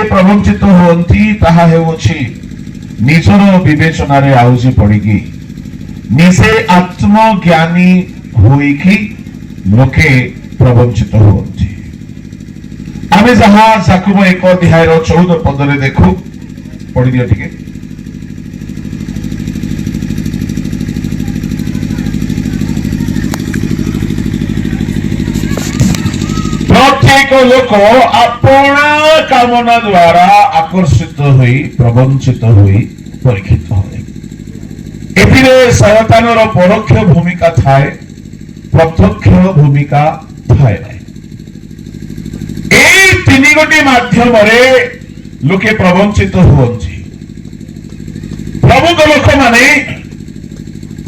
प्रवंचित होती ताहा हेउछि निजर विवेचन आउजी पड़िकी निजे आत्मज्ञानी होइकी लोके प्रवंचित होती। आमे जहाँ याकूब 1 अध्याय 14 पदरे देखु पढ़ी दियो ठीक है। प्रत्येक लोक अपना कामना द्वारा आकर्षित हुई प्रवंचित हुई परीक्षित हुए। एथिरे शैतानर परोक्ष भूमिका थाए प्रत्यक्ष भूमिका थाए। तीन गोटी माध्यम लोके प्रवंचित हुअନ୍ତି। प्रमुख लोक माने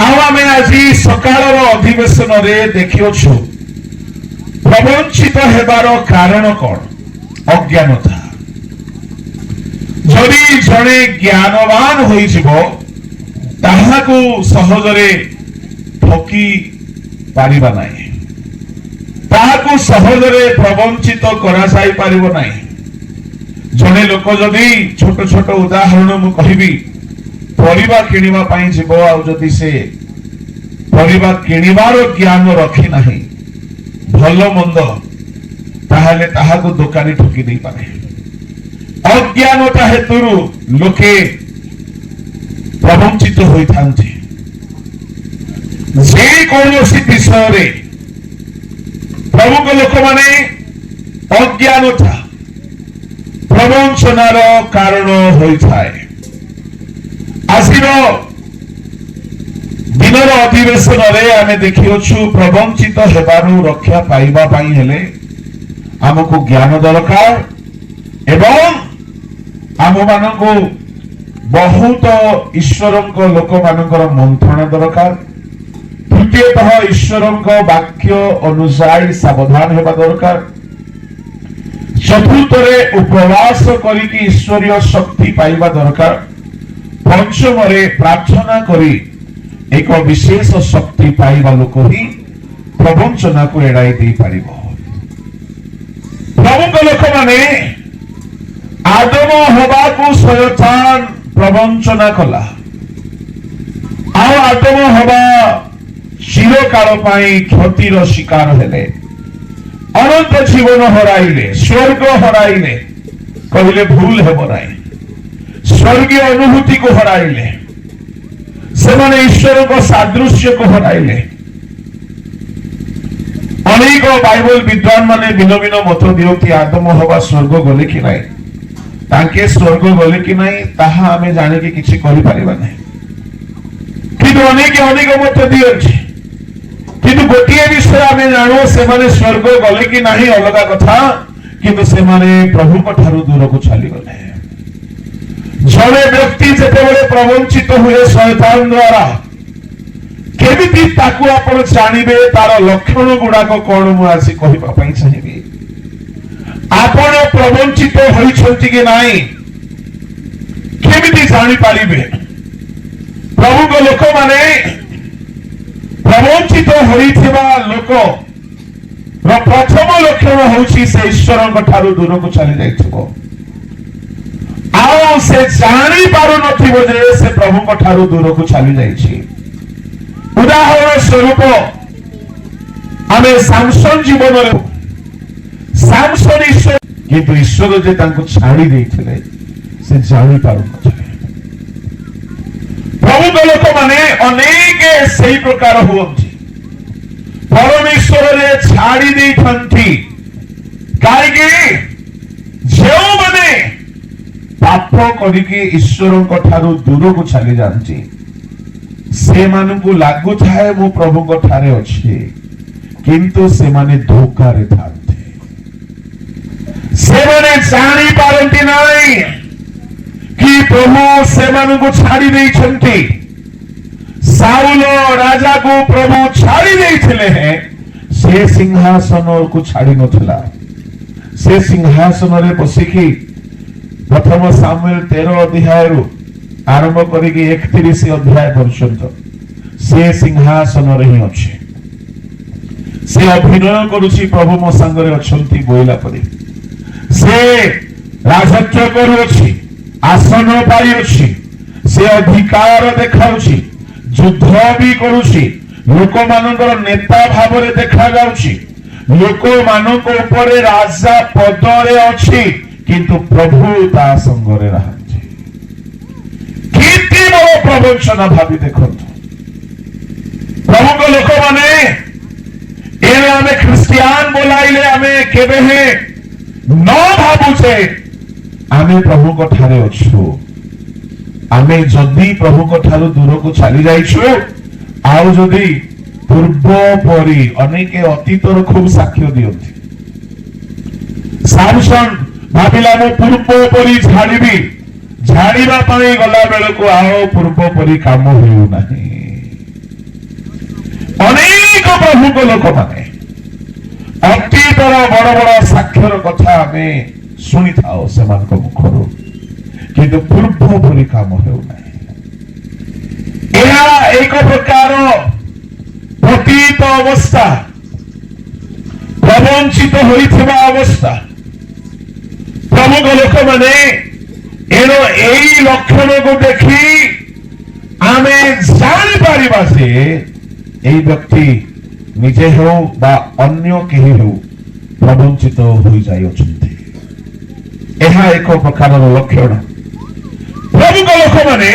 आमे आज सकाळर अधिवेशन रे देखियोछु प्रवंचित हेबार कारण कौन? अज्ञानता। जदि जड़े ज्ञानवान होइजिबो ताहाकू सहजरे ठकी पारिबा नाही, ताहाकू सहजरे प्रवंचित करा जाई पारिबो नाही। जड़े लोक जदि छोट छोट उदाहरण मु कहिबी परिबा किनिबा पई जिवो आ जदि से परिबा किनिबार ज्ञान रखी नाही भल मंद ताहले ताहाकू दुकानी ठकी नहीं पारे। अज्ञानता हेतु लोके प्रवंचित होई थांती। जे कौनसी विषय रे प्रमुख लोक माने अज्ञानता प्रवंचनार कारण होई थाए। आसिर दिनर अधिवेशन रे आमे देखियोछु प्रवंचित हेबारु रक्षा पाइबा पाई हेले आमको ज्ञान दरकार एवं आम मानको बहुत ईश्वरक लोक मानकर मंत्रणा दरकार। द्वितीयतः ईश्वरक वाक्य अनुसार सावधान हेबा दरकार। चतुर्थरे उपवास करिकी ईश्वरीय शक्ति पाइबा दरकार। पंचमरे प्रार्थना करी एक विशेष शक्ति पाइबा लोक ही प्रवंचना को एड़ाई दे पारिबो। प्रमुख लोक माने आदम हवा को शैतान प्रवंचना कला। आदम हवा चिरकाल पाई क्षतिर शिकार हेले, अनंत जीवन हराइले, स्वर्ग हराइले, कहले भूल हेब नाई। स्वर्गीय अनुभूति को हराइले, सेमाने ईश्वर को सादृश्य को हराइले। अनेक बाइबल विद्वान माने भिन्न भिन्न मत दियति आदम हवा स्वर्ग गले कि नाई, तांके स्वर्ग गले कि नाई ताहा आमे जाने कि किछि करि परिबा नै। किंतु अनेक मत दियति, किंतु गोटिए विषय आमे जानो सेमाने स्वर्ग गले कि नाही अलगा कथा, किंतु सेमाने प्रभु को ठारू दूर को चली गले। जड़े व्यक्ति जेतेबेले प्रवंचित हुए शैतान द्वारा केमिति ताकू आपण जानिबे तार लक्षण गुडाक कोन मु आसी कहिबा पई चाहिबी। आपण प्रवंचित होइछंती कि नाही केमिति जानि पारिबे? प्रभु को लोक माने प्रवंचित होइथिबा लोक रो प्रथम लक्षण होउछि से ईश्वरक ठारू दूर को चली जाइथिबो। आओ से जानी पारु नथिबो जे से प्रभु को ठारू दूर को चली जाइछि। उदाहरण स्वरूप आमे सामसन जीवन रे सामसन ईश्वर किंतु ईश्वर जे तांको छाड़ी देथिले से जानी पारु नथिले। प्रभु को लोक माने अनेक सही प्रकार हुअନ୍ତି। परमेश्वर रे छाड़ी देथंती काईके जो माने पाप करिके ईश्वर को ठारू दूर को चली जांती से मानकु लागु थाए मो प्रभु को ठारे अछि, किंतु से माने धोखा रे थाते। से माने जानी पारंती नाही कि प्रभु से मानकु छाड़ी देइछंती। साउल राजा को प्रभु छाड़ी देइथिले हैं, से सिंहासन को छाड़ी नथिला। से सिंहासन रे बसिकी प्रथम सामुएल 13 अध्याय आरंभ करिके 31 अध्याय पर्यंत से सिंहासन रे ही अछि। से अभिनय करूछि प्रभु मो संगरे अछंती बोइला परे। से राजत्व करुछि, आसन पाइछि, से अधिकार देखाउछि, युद्ध भी करुछि, लोक मानकर नेता भाव में देखा जाउछि, लोक मानक ऊपर राजा पदरे अछि, किंतु प्रभु ता संगरे रहନ୍ତି। किति बड़ प्रवंचना भावी देखंतु प्रभु को लोक माने एने आमे ख्रिस्टियान बोलाइले आमे केबे हे न भाबुचे आमे प्रभु को ठारे अछु। आमे जदि प्रभु को ठारो दूर को चली जाइछु आउ जदि पूर्व परी अनेके अतीतर खूब साक्ष्य दियंती। सामसन भाविला मो पूर्व परी झाड़ीबी, झाड़ीबा पाई गला बेलको आओ पूर्व परी काम हेउ नाही। अनेक प्रभु को लोक माने अतीतर बड़ बड़ साक्षर कथा आमे शुणी थाओ सेमानक मुखरु, किंतु पूर्व परी काम हेउ नाही। यह एक प्रकार पतित अवस्था, प्रवंचित होइथिबा अवस्था। प्रमुख लोक माने एनो एई लक्षण को देखी आमे जानि पारिबा से एई व्यक्ति निजे हो बा अन्य केही हो प्रवंचित होई जाय अछंती। एहा एक प्रकार लक्षण। प्रमुख लोक माने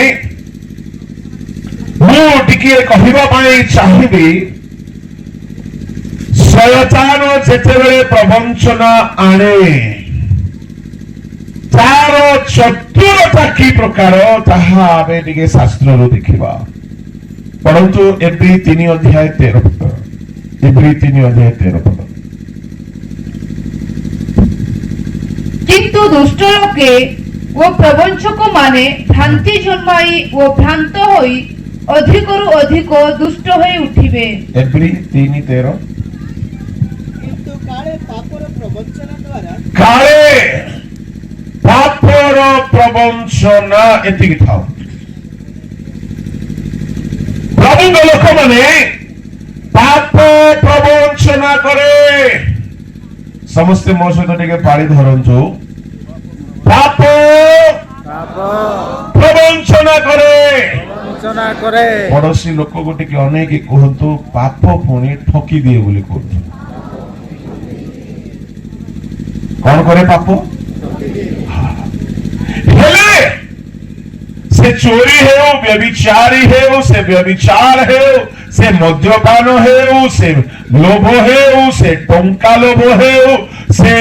मु टिके कहिबा पाई चाहिबी, शयतान जेतेबेले प्रवंचना आणे तार चतुरता की प्रकार ताहा आमे टिके शास्त्र रो देखिबा। परंतु एब्री 3 अध्याय 13 पद, एब्री 3 अध्याय 13 पद। किंतु दुष्ट लोके वो प्रवंचक माने भ्रांति जन्माई वो भ्रांत होई अधिकरु अधिक दुष्ट होई उठिबे। एब्री 3:13। किंतु काले पापर प्रवंचना द्वारा, काले पापर प्रवंचना एतिकी थाओ। प्रभु लोक माने पाप प्रवंचना करे। समस्ते मो सहित टिके पाळी धरंचु। पाप प्रवंचना करे। पड़ोसी लोक को टिके अनेक कहतु पाप पुणी ठकी दिए बोली कहतु। कौन करे पाप? हेले से चोरी है, व्यभिचारी है, से व्यभिचार है, से मद्यपान है, से लोभ है, से टंका लोभ है, से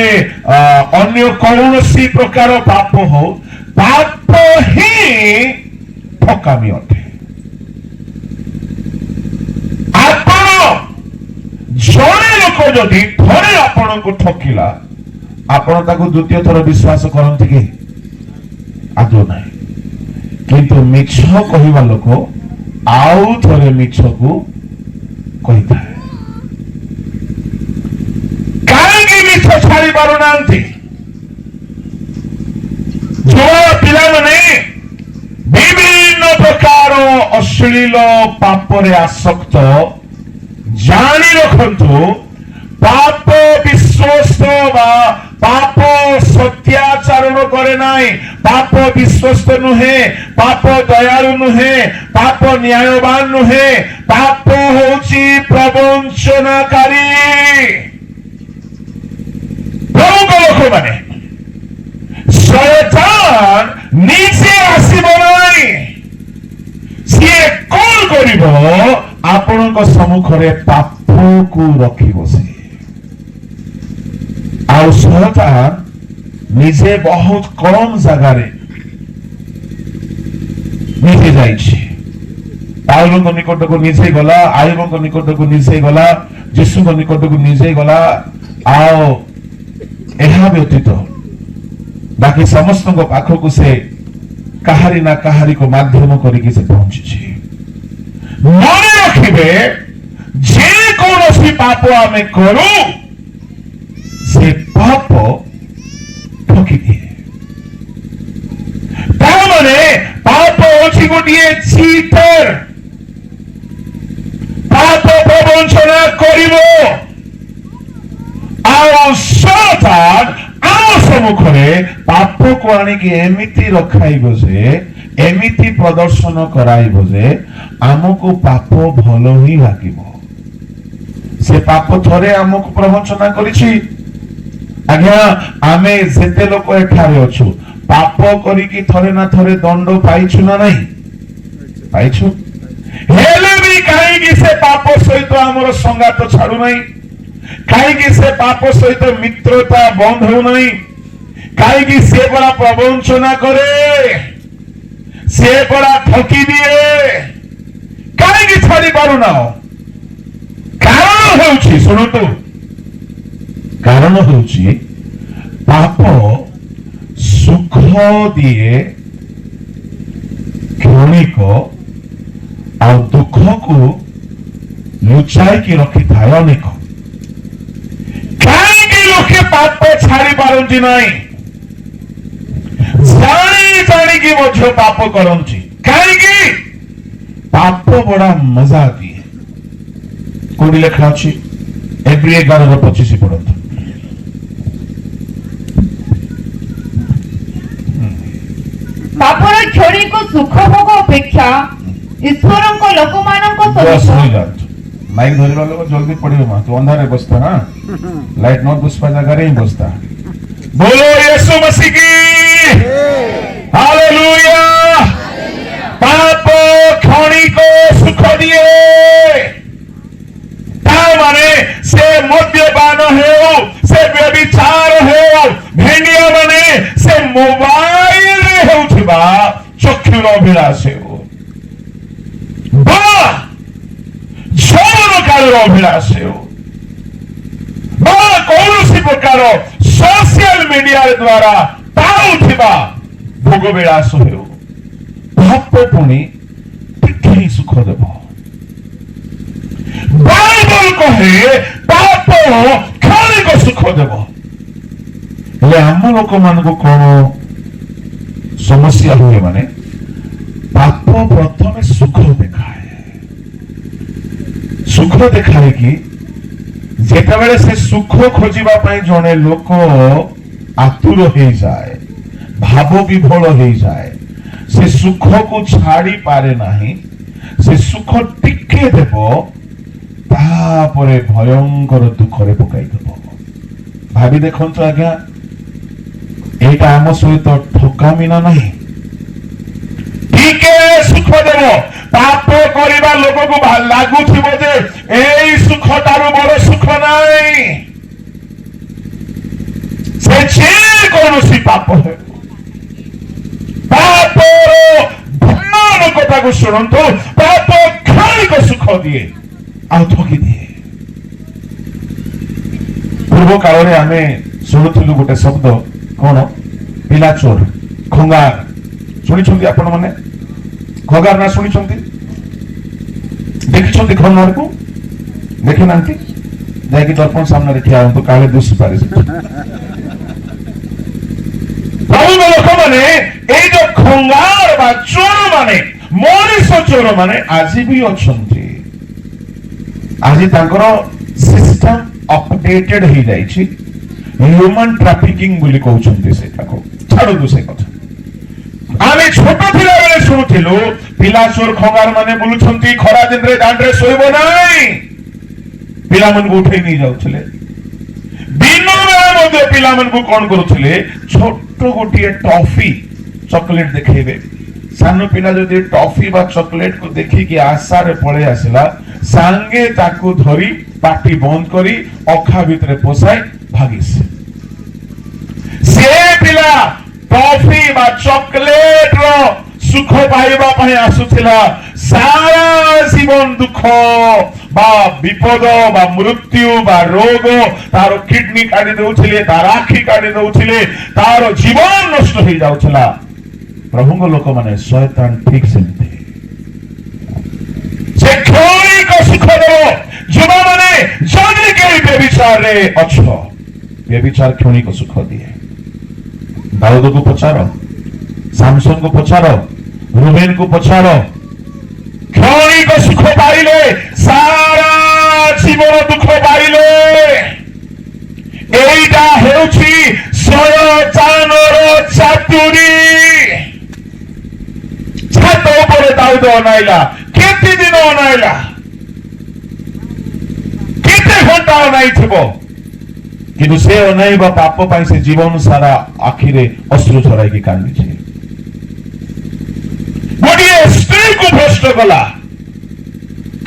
अन्य कौन सी प्रकार पाप हो, पाप ही ठकामी अटे। आपण जड़े लोक जदि थोड़े आपण को ठकिला, आपण ताको द्वितीय थर विश्वास करते कि आदो नहीं, किंतु मिछ कहवा लोक आउ थरे मिछ को कही था। कहीं मिछ छाड़ी पारु नांती। जो पिला माने विभिन्न प्रकार अश्लील पापरे आसक्त जानी रखंतु। पाप विश्वस्त बा पाप सत्याचरण करे नाई, पाप विश्वस्त नुहे, पाप दयालु नुहे, पाप न्यायवान नुहे, पाप होची प्रवंचनाकारी। प्रमुख लोक माने शयतान नीचे आसीब नाई, सीए कौन करिबो आपनक सम्मुखरे पाप को रखिबो। से आउ शयतान निजे बहुत कम जगह निजे जाइछि। पाउल को निकट को निजे गला, आयुब को निकट को निजे गला, यीशु को निकट को निजे गला। आओ एहा व्यतीत बाकी समस्त को पाख को से कहारी ना कहारी को माध्यम करिके से पहुंची। मने रखिबे जे कौन पाप आमे करू से पाप ठकी दिए। तारमाने पाप होची गोटिए चीटर। पाप प्रवंचना करिबो आउ शयतान आउ सम्मुखरे पाप को आनिकी एमिति रखाइबो जे एमिति प्रदर्शन कराइबो जे आमको पाप भलो ही लागिबो से पाप थरे आमको प्रवंचना करिछि आज्ञा आमे जेते लोक एठारे अछु पाप करिकी थरे ना थरे दंड पाइछु ना नहीं पाइछु हेले भी काहेकि से पाप सहित हमर संगात छाडु नहीं काहेकि से पाप सहित मित्रता बंद हो नहीं काहेकि से बड़ा प्रवंचना करे से बड़ा ठकी दिए काहेकि छाड़ी पारु ना कारण होउछि सुनतु कारण होउछि पाप सुख दिए क्षणिक आ दुख को लुचाई की रखी थाए अनेक कहीं लोके पाप छाड़ी पारती नहीं जानी जानी की मध्य पाप करती कहीं पाप बड़ा मजा दिए कोडी लेखा अच्छी एप्रिल 11:25 पढ़त पापर क्षणिक सुख भोग अपेक्षा ईश्वर लोक माइक धरवा लोग जल्दी पढ़ियो मा तू अंधारे बसता हां लाइट नॉट बुझपा जगह रे बसता बोलो यीशु मसीह की हालेलुया पाप क्षणिक सुख दिए ता माने से मद्यपान हो से व्यभिचार हो भेंडिया माने से मोबाइल रे होउथिबा चक्षुर अभिलाष हो अभिलाष कौन प्रकार सोशल मीडिया द्वारा पाउथिबा भोग विलास हो पाप पुणी टिके सुख देव बाइबल कहे पाप क्षणिक सुख देव आम लोक मान कौन समस्या हुए माने पाप प्रथम सुख देखाए सुख देखाए कि जेतेबेले से सुख खोजिबा पई जने लोक आतुर हो जाए भाव विभोल हो जाए से सुख को छाड़ी पारे नहीं से सुख टिके देव तापरे भयंकर दुख रे पकाई देव भाभी देखंतु आज्ञा एटा आम सहित ठकामी ना नहीं टिके सुख देव पाप करिबा लोक को लागुथिबो जे एई सुख तारु बड़ सुख नाही से जे कोनोसी पाप है पाप भयानक कथा को सुनंतु पाप क्षणिक सुख दिए आ ठकी दिए पूर्व काल रे आमे सुनुथिलु गोटे शब्द कोन पिला चोर खंगार सुनि छथि आपण माने खगार ना शुणी देखी खंगार को देखी ना जाकि दर्पण सामने ठिया हूँ काले दुषी पारे लोक मैंने जो खंगार बा चोर माने मनीष चोर माने आज भी अच्छा आज सिस्टम अपडेटेड हो जाइए ह्यूमन ट्राफिकिंग बोली कहते छाड़ू से कथा आमे छोट थिला बेले शुणुथिलु पिला चोर खंगार माने बुलुछंती खरा दिन रे दांडरे सोइबो नाही पिला मन को उठै नहीं जाउछले दिन बेला मध्ये पिला मन को कोन करूछले छोट गोटिए टॉफी चॉकलेट देखेबे सानो पिला जदि टॉफी बा चॉकलेट को देखि कि आशा रे पळे आसिला सांगे ताकू धरी पाटी बंद करी अखा भितरे पोसाई भागिस से पिला टॉफी बा चॉकलेट रो सुख पाइबा पई आसुथिला सारा जीवन दुख बा विपद बा मृत्यु बा रोग तार किडनी काटी दउथिले तार आखी काटी दउथिले तार जीवन नष्ट हो जाउथला प्रभुଙ୍କ लोक माने शैतान ठीक सेमते से कोई को सुख देव जुबा माने जदि के व्यभिचार रे अछो व्यभिचार क्षणिक को सुख दिए दाऊद को पचारो सामसन को पचारो रूबेन को पचारो क्षणिक को सुख पाइले सारा जीवन दुख पाइले एइटा हेउछि ଶୟତାନର ଚାତୁରୀ ଛାତ ଉପରେ ଦାଉଦ ଅନାଇଲା। କେତେ ଦିନ ଅନାଇଲା, କେତେ ଘଣ୍ଟା ଅନାଇଥିବ, କିନ୍ତୁ ସେ ଅନାଇବା ପାପ ପାଇଁ ସେ ଜୀବନ ସାରା ଆଖିରେ ଅଶ୍ରୁ ଝରାଇକି କାନ୍ଦିଛି। ଗୋଟିଏ ସ୍ତ୍ରୀକୁ ଭ୍ରଷ୍ଟ କଲା,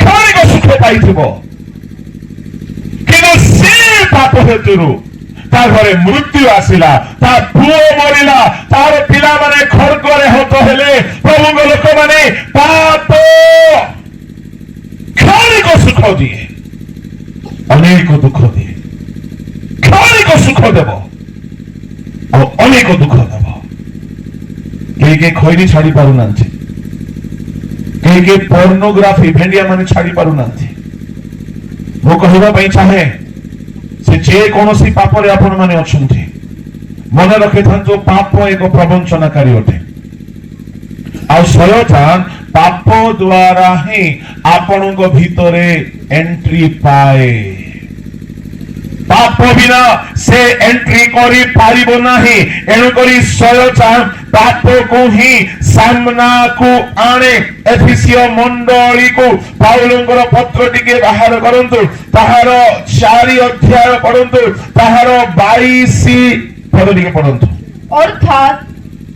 କ୍ଷଣିକ ସୁଖ ପାଇଥିବ, କିନ୍ତୁ ସେ ପାପ ହେତୁରୁ ତା ଘରେ ମୃତ୍ୟୁ ଆସିଲା, ତା ପୁଅ ମରିଲା, ତାର ପିଲାମାନେ ଖଡ୍ଗରେ ହତ ହେଲେ। ପ୍ରଭୁଙ୍କ ଲୋକମାନେ, ପାପ କ୍ଷଣିକ ସୁଖ ଦିଏ, ଅନେକ ଦୁଃଖ ଦିଏ। କ୍ଷଣିକ ସୁଖ ଦେବ ଆଉ ଅନେକ ଦୁଃଖ ଦେବ। କେହି କେହି ଖଇରି ଛାଡି ପାରୁନାହାନ୍ତି, କେହି କେହି ପର୍ନୋଗ୍ରାଫି ଭେଣ୍ଡିଆ ମାନେ ଛାଡି ପାରୁନାହାନ୍ତି। ମୁଁ କହିବା ପାଇଁ ଚାହେଁ, ସେ ଯେକୌଣସି ପାପରେ ଆପଣ ମାନେ ଅଛନ୍ତି, ମନେ ରଖିଥାନ୍ତୁ ପାପ ଏକ ପ୍ରବଞ୍ଚନାକାରୀ ଅଟେ। ଆଉ ଶୟତାନ ପାପ ଦ୍ୱାରା ହିଁ ଆପଣଙ୍କ ଭିତରେ ଏଣ୍ଟ୍ରି ପାଏ। ପାପ ବିନା ସେ ଏଣ୍ଟ୍ରି କରିପାରିବ ନାହିଁ। ଏଣୁକରି ଶୟତାନ ପାପକୁ ହିଁ ସାମ୍ନାକୁ ଆଣେ। ଏଫେସିୟ ମଣ୍ଡଳୀକୁ ପାଉଲଙ୍କର ପତ୍ର ଟିକେ ବାହାର କରନ୍ତୁ, ତାହାର 4 ଅଧ୍ୟାୟ ପଢନ୍ତୁ, ତାହାର 22 ପଦ ଟିକେ ପଢନ୍ତୁ। ଅର୍ଥାତ୍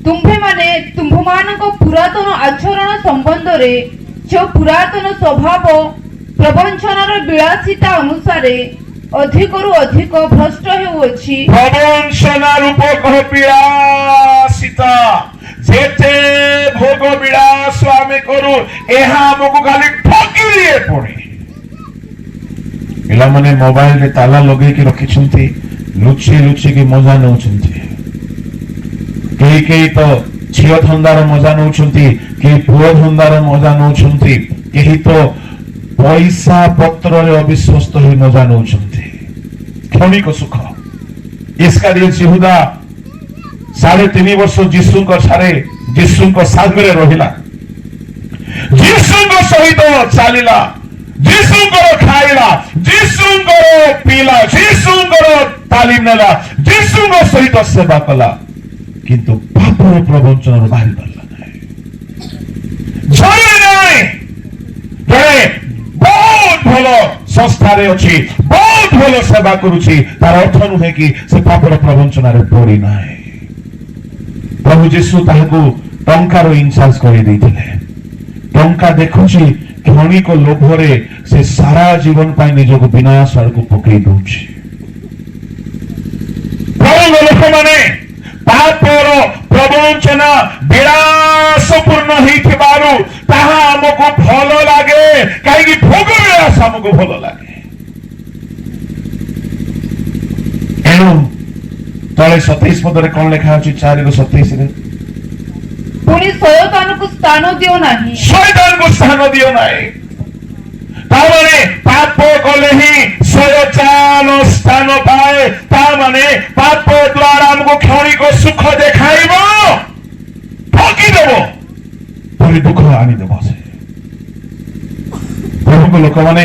ତୁମ୍ଭେମାନେ ତୁମ୍ଭମାନଙ୍କ ପୁରାତନ ଆଚରଣ ସମ୍ବନ୍ଧରେ ଯେଉଁ ପୁରାତନ ସ୍ୱଭାବ ପ୍ରବଞ୍ଚନାର ବିଳାସିତା ଅନୁସାରେ ଅଧିକରୁ ଅଧିକ ଭ୍ରଷ୍ଟ ହେଉଅଛି। ପ୍ରବଞ୍ଚନା ରୂପକ ବିଳାସିତା, ଯେତେ ଭୋଗ ବିଳାସ ଆମେ କରୁ, ଏହା ଆମକୁ ଖାଲି ଠକି ଦିଏ। ପୁଣି ପିଲାମାନେ ମୋବାଇଲରେ ତାଲା ଲଗେଇକି ରଖିଛନ୍ତି, ଲୁଚି ଲୁଚିକି ମଜା ନେଉଛନ୍ତି। କେହି କେହି ତ ଝିଅ ଧନ୍ଦାର ମଜା ନେଉଛନ୍ତି, କେହି ପୁଅ ଧନ୍ଦାର ମଜା ନେଉଛନ୍ତି, କେହି ତ ପଇସା ପତ୍ରରେ ଅବିଶ୍ୱସ୍ତ ହୋଇ ମଜା ନେଉଛନ୍ତି। କ୍ଷଣିକ ସୁଖ। ଇସ୍କାରିୟତ ଯିହୁଦା 3.5 ବର୍ଷ ଯୀଶୁଙ୍କ ସାଙ୍ଗରେ ରହିଲା, ଯୀଶୁଙ୍କ ସହିତ ଚାଲିଲା, ଯୀଶୁଙ୍କର ଖାଇଲା, ଯୀଶୁଙ୍କର ପିଇଲା, ଯୀଶୁଙ୍କର ତାଲିମ ନେଲା, ଯୀଶୁଙ୍କ ସହିତ ସେବା କଲା, କିନ୍ତୁ ପାପର ପ୍ରବଞ୍ଚନାରୁ ବାହାରି ପାରିଲା ନାହିଁ। ଜଣେ ବହୁତ ଭଲ ସଂସ୍ଥାରେ ଅଛି, ବହୁତ ଭଲ ସେବା କରୁଛି, ତାର ଅର୍ଥ ନୁହେଁ କି ସେ ପାପର ପ୍ରବଞ୍ଚନାରେ ପଡି ନାହିଁ। ପ୍ରଭୁ ଯୀଶୁ ତାହାକୁ ଟଙ୍କାର ଇନଚାର୍ଜ କରିଦେଇଥିଲେ। ଟଙ୍କା ଦେଖୁଛି, କ୍ଷଣିକ ଲୋଭରେ ସେ ସାରା ଜୀବନ ପାଇଁ ନିଜକୁ ବିନାଶ ଆଡକୁ ପକେଇ ଦଉଛି। ପ୍ରଭୁଙ୍କ ଲୋକମାନେ, ପାପର ପ୍ରବଞ୍ଚନା ବିଳାସପୂର୍ଣ୍ଣ ହେଇଥିବାରୁ ତାହା ଆମକୁ ଭଲ ଲାଗେ। କାହିଁକି? ଭୋଗ ବିଳାସ ଆମକୁ ଭଲ ଲାଗେ। ଏଣୁ ତଳେ 27 ପଦରେ କଣ ଲେଖା ଅଛି? 4:27 ପୁଣି ଶୟତାନକୁ ସ୍ଥାନ ଦିଅ ନାହିଁ। ଶୟତାନକୁ ସ୍ଥାନ ଦିଅ ନାହିଁ। ତାମାନେ ପାପ କଲେ ହିଁ ଶୟତାନ ସ୍ଥାନ ପାଏ। ତାମାନେ ପାପ ଦ୍ୱାରା ଆମକୁ କ୍ଷଣିକ ସୁଖ ଦେଖାଇବ, ଠକିଦେବ, ପୁଣି ଦୁଃଖ ଆଣିଦେବ। ସେ ପ୍ରଭୁଙ୍କ ଲୋକମାନେ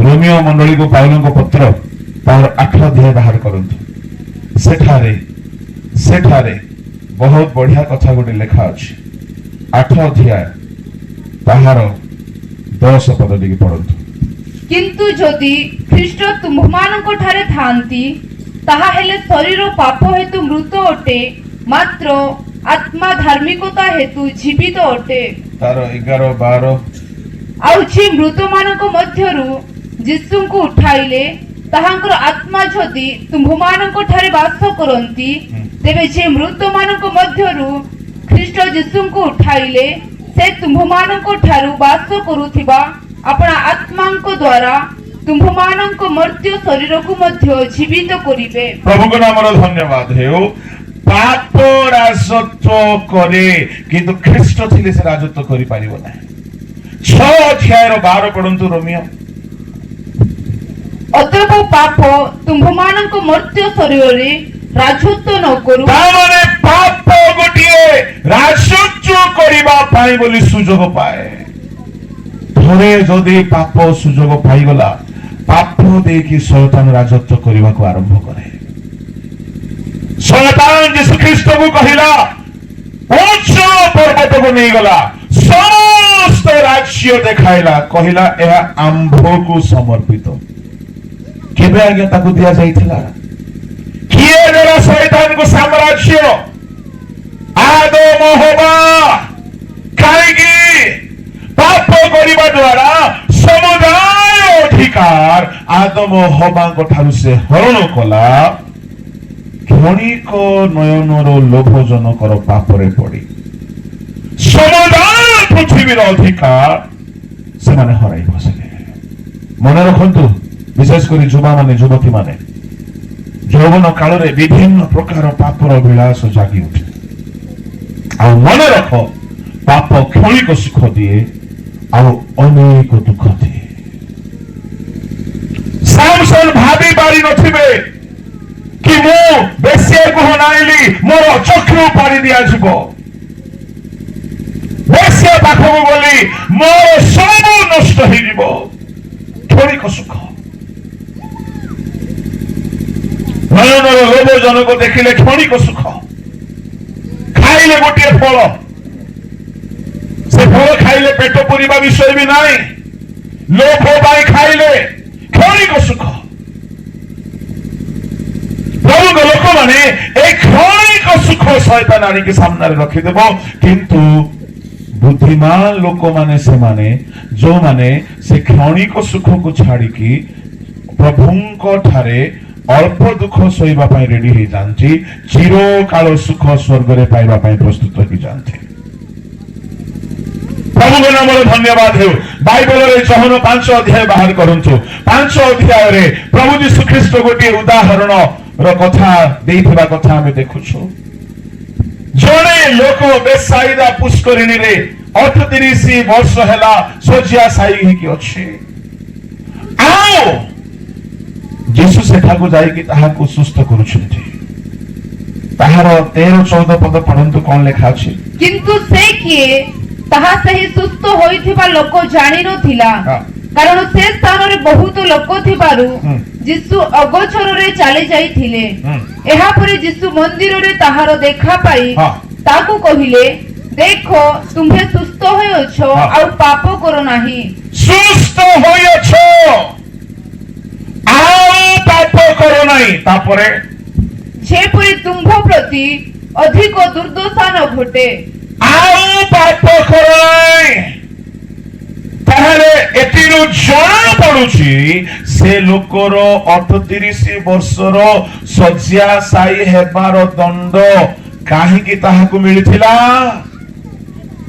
ରୋମିଓ ମଣ୍ଡଳୀକୁ ପାଉଲଙ୍କ ପତ୍ର ତାର 8 ଅଧ୍ୟାୟ ବାହାର କରନ୍ତୁ। ସେଠାରେ ବହୁତ ବଢିଆ କଥା ଗୋଟେ ଲେଖା ଅଛି। 8 ଅଧ୍ୟାୟ ତାହାର 10 ପଦ ଟିକେ ପଢନ୍ତୁ। କିନ୍ତୁ ଯଦି ଖ୍ରୀଷ୍ଟ ତୁମ୍ଭମାନଙ୍କ ଠାରେ ଥାନ୍ତି, ତାହା ହେଲେ ଶରୀର ପାପ ହେତୁ ମୃତ ଅଟେ, ମାତ୍ର ଆତ୍ମା ଧାର୍ମିକତା ହେତୁ ଜୀବିତ ଅଟେ। ତାର 11-12 ଆଉ ଯେ ମୃତମାନଙ୍କ ମଧ୍ୟରୁ ଯୀଶୁଙ୍କୁ ଉଠାଇଲେ, ତାହାଙ୍କର ଆତ୍ମା ଯଦି ତୁମ୍ଭମାନଙ୍କ ଠାରେ ବାସ କରନ୍ତି, ତେବେ ଯେ ମୃତମାନଙ୍କ ମଧ୍ୟରୁ ଖ୍ରୀଷ୍ଟ ଯୀଶୁଙ୍କୁ ଉଠାଇଲେ, ସେ ତୁମ୍ଭମାନଙ୍କ ଠାରୁ ବାସ କରୁଥିବା ଆପଣା ଆତ୍ମାଙ୍କ ଦ୍ୱାରା ତୁମ୍ଭମାନଙ୍କ ମର୍ତ୍ତ୍ୟ ଶରୀରକୁ ମଧ୍ୟ ଜୀବିତ କରିବେ। ପ୍ରଭୁଙ୍କ ନାମର ଧନ୍ୟବାଦ ହେଉ। ପାପ ରାଜତ୍ୱ କରେ, କିନ୍ତୁ ଖ୍ରୀଷ୍ଟ ଥିଲେ ସେ ରାଜତ୍ୱ କରିପାରିବ ନାହିଁ। 6 ଅଧ୍ୟାୟର 12 ପଢନ୍ତୁ ରୋମିଓ। ଅତଏବ ପାପ ତୁମ୍ଭମାନଙ୍କ ମର୍ତ୍ତ୍ୟ ଶରୀରରେ ରାଜତ୍ୱ ନ କରୁ। ତାମାନେ ପାପ ଗୋଟିଏ ରାଜତ୍ୱ କରିବା ପାଇଁ ବୋଲି ସୁଯୋଗ ପାଏ। ଥରେ ଯଦି ପାପ ସୁଯୋଗ ପାଇଗଲା, ପାପ ଦେଇକି ଶୟତାନ ରାଜତ୍ୱ କରିବାକୁ ଆରମ୍ଭ କରେ। शैतान यीशु ख्रीष्ट को कहला उच्च पर्वत को नहीं गला समस्त राज्य देखाइला कहला यह आंभ को समर्पित केबे आज्ञा ताकू दिया जाइथिला किए देला शैतान को साम्राज्य आदम हवा काहेकि पाप करिबा द्वारा समुदाय अधिकार आदम हवा को ठारू से हरण कला क्षणिक नयनर लोभजनकर पापरे पड़ी समुदाय पृथ्वीर अधिकार से माने हराई बसले मन रखंतु विशेषकर युवा माने युवती माने यौवन काल रे विभिन्न प्रकार पापर विलास जागी उठे आ मन रख पाप क्षणिक सुख दिए आ अनेक दुख दिए सामसन भाभी पारी नथिबे कि मु बेसिया को हनाइली मोर चक्षु पारी दिया जिवो बेसिया पाखो बोली मोर सब नष्ट हो जिवो क्षणिक सुख नयनर लोभ जनक देखिले क्षणिक सुख खाइले गोटे फल से फल खाइले पेट पूरिबा विषय भी नहीं लोभ पाई खाइले क्षणिक सुख प्रभु लोक माने एक क्षणिक सुख शैतान आनी के सामने रखिदेव किंतु बुद्धिमान लोक माने से माने जो माने से क्षणिक सुख को छाड़ी प्रभुंको ठारे अल्प दुख सहिबा पई रेडी हो जानती चिरकाल सुख स्वर्ग रे पाइबा पई प्रस्तुत हो जानती प्रभु के नाम धन्यवाद हो बाइबल रे जहन 5 अध्याय बाहर करंतु 5 अध्याय रे प्रभु यीशु ख्रीष्ट गोटे उदाहरण रो कथा देइथिबा कथा हमें देखुछु जणे लोक बेसाइदा पुष्करिणी रे 38 वर्ष हैला सजिया साई ही की अछि आओ यीशु सेठाको जाई कि ताहाको सुस्थ करूछन्ति ताहार 13-14 पद पढन्तु कोन लेखा अछि किंतु से किए ताहा सही सुस्थ होइथिबा लोक जानि नथिला कारण से स्थान रे बहुत लोक थिबारु यीशु अगोचर रे चले जाइथिले एहा परे यीशु मंदिर रे ताहार देखा पाई ताकू कहिले देखो तुम्हे सुस्थ होयछो आ पाप करो नाही सुस्थ होयछो आ पाप करो नाही तापरे जे परे तुम्भ प्रति अधिक दुर्दशा न घटे आ पाप करो नाही ताहले एतिरो जଣା पडुची से लोकर 38 वर्षर सज्या साई हेबार दंड काहे कि ताहाकु मिलिथिला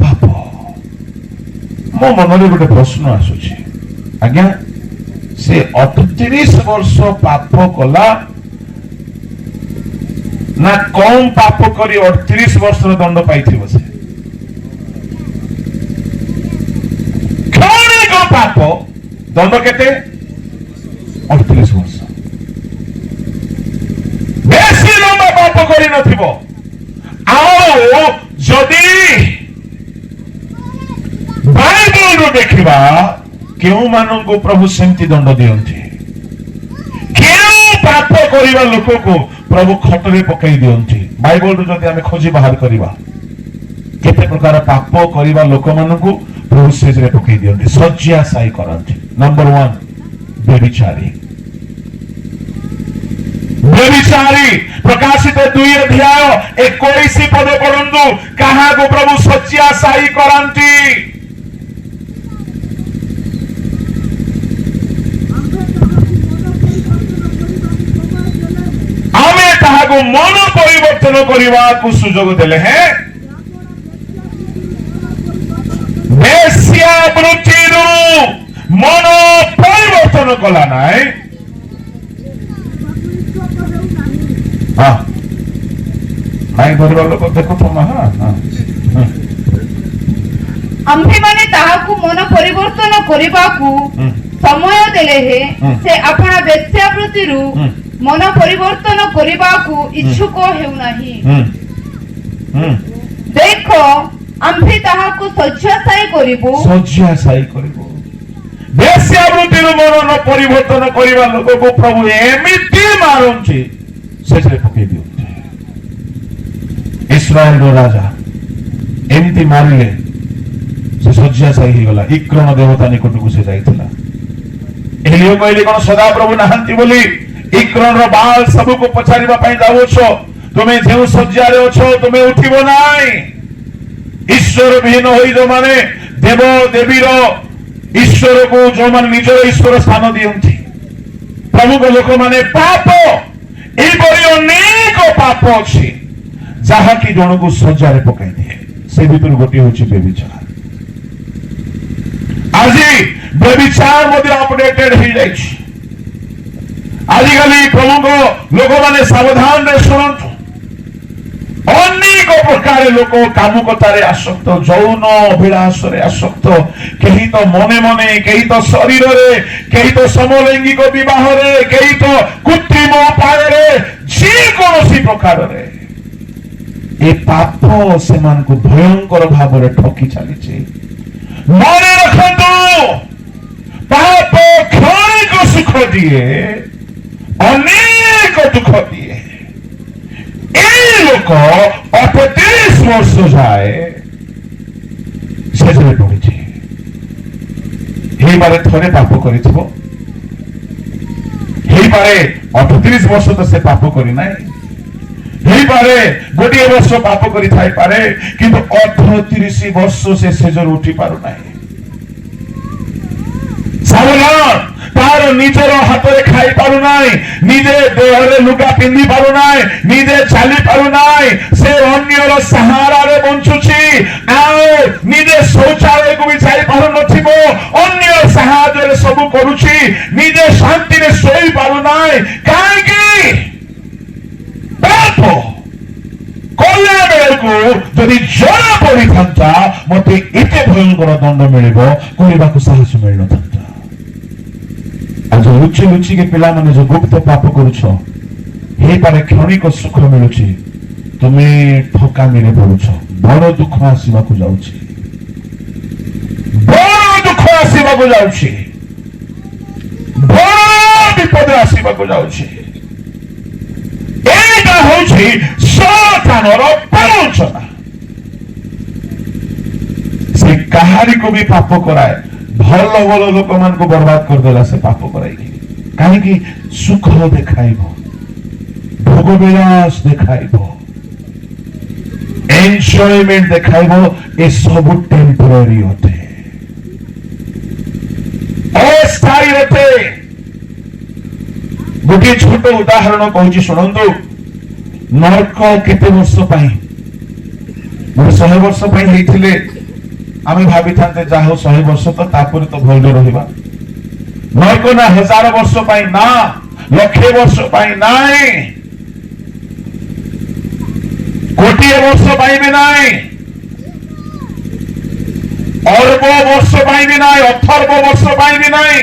पाप मो मनरे गोटे प्रश्न आसुची आज्ञा से 38 वर्ष पाप कला ना कम पाप करी 38 वर्ष दंड पाइथिबो से क्षणिक पाप दंड केते 38 वर्ष बेसी लंबा पाप करी नथिबो आओ जदी बाइबल रो देखिबा केउ मानन को प्रभु सेमति दंड दियंती केउ पाप करिबा लोक को प्रभु खटरे पकई दियंती बाइबल रो जदी हमें खोजी बाहर करिबा केते प्रकार पाप करिबा लोक मानन को प्रभु सेजरे पकई दियंती सज्या साई करंती नंबर 1 व्यभिचारी व्यभिचारी प्रकाशित 2 अध्याय 21 पद पढंतु कहा को प्रभु सज्या साई करंती आमे ताहाको मन परिवर्तन करिवा को सुजोग देले हैं बेसिया वृत्तिरु मन परिवर्तन कला नाय हां माई धरवा लोक देखो तो महा आम्भे माने ताहाकु मन परिवर्तन करिबाकू समय देले हे से अपना वेश्यावृत्तिरु मन परिवर्तन करिबाकू इच्छुक हेउ नाही देखो आम्भे ताहाकु सज्जासाई करिबो वेश्यावृत्तिरु मन परिवर्तन करिबा लोक को प्रभु एमिति मारंची सेजरे पकई दियो इस्राएल राजा एमती मारिले से शଯ୍याशायी हो गला इक्रण देवता निकट को से जाइथिला एलियो कहले कोन सदा प्रभु नाहंती बोली इक्रण रो बाल सब को पछारिबा पई जावो छो तुमे जेउ शଯ୍या रे अछो तुमे उठिबो नाई ईश्वर विहीन होई जो माने देव देवी रो ईश्वर को जो माने निजर ईश्वर स्थान दियंती प्रभु को लोक माने पाप ए बड़ी अनेक पाप अछि जहा की जण को शଯ୍या रे पकाई दिए से भीतर गोटी होछि बेविचार আজি बेविचार मध्य अपडेटेड हो जाए आजिकल प्रभु को लोक माने सावधान रे सुनंतु अनेक प्रकार लोक कामुकतारे आसक्त जौन अभिलाष रे आसक्त कहीं तो मने मने कहीं तो शरीर रे कहीं तो समलैंगिक विवाह रे कहीं तो कृत्रिम उपाय रे जे कोनोसी प्रकार रे ए पाप से मान को भयंकर भाव रे ठकी चली मने रखंतु पाप क्षणिक सुख दिए अनेक दुख दिए ए लोक 38 वर्ष जाए शेषे पड़ी बारे थोड़े पाप करिथिबो बारे 38 वर्ष तो से पाप करी नहीं पारे गोटे वर्ष पाप करी थाई पारे किंतु 38 वर्ष से सेजर उठी पारु नहीं सावधान तार निजर हाथ रे खाई पारु नाही निजे देह रे लुगा पिंदी पारु नाही निजे चाली पारु नाही से अन्यर सहारा रे बंचुची आ निजे शौचालय को भी जाई पारु नथिबो अन्य सहारा रे सब करूची निजे शांति रे सोई पारु नाही काहे की पाप कल्या बेलको जदि जरा पड़ी था मते एते भयंकर दंड मिलिबो कहबाकू साहस मिल न आज लुचि लुचि के पिला माने जो गुप्त पाप करूछ हे पारे क्षणिक सुख मिलुछि तुम्हें ठका मेरे पड़ुछ बड़ दुख आसीबा को जाउछि बड़ दुख आसीबा को जाउछि बड़ विपद आसीबा को जाउछि एटा होछि शैतानर प्रवचना से कहारी को भी पाप कराए भल भल लोक मान को बर्बाद कर देला से पाप कराई कहीं कि सुख देखाइबो भोग विलास देखाइबो एन्जॉयमेंट देखाइबो ए सब टेम्पररी होते अस्थायी होते गोटे छोट उदाहरण कहूँ शुणु नरक केते वर्ष पाई 100 वर्ष पाई हेइथिले आमे भाबी थांते जाहो 100 वर्ष तो तापर तो भलरे रहिबा नरक ना 1000 वर्ष पाई ना लक्षे वर्ष पाई नाई कोटी वर्ष पाई भी नाई अर्ब वर्ष पाई भी नाई अथर्ब वर्ष पाई भी नाई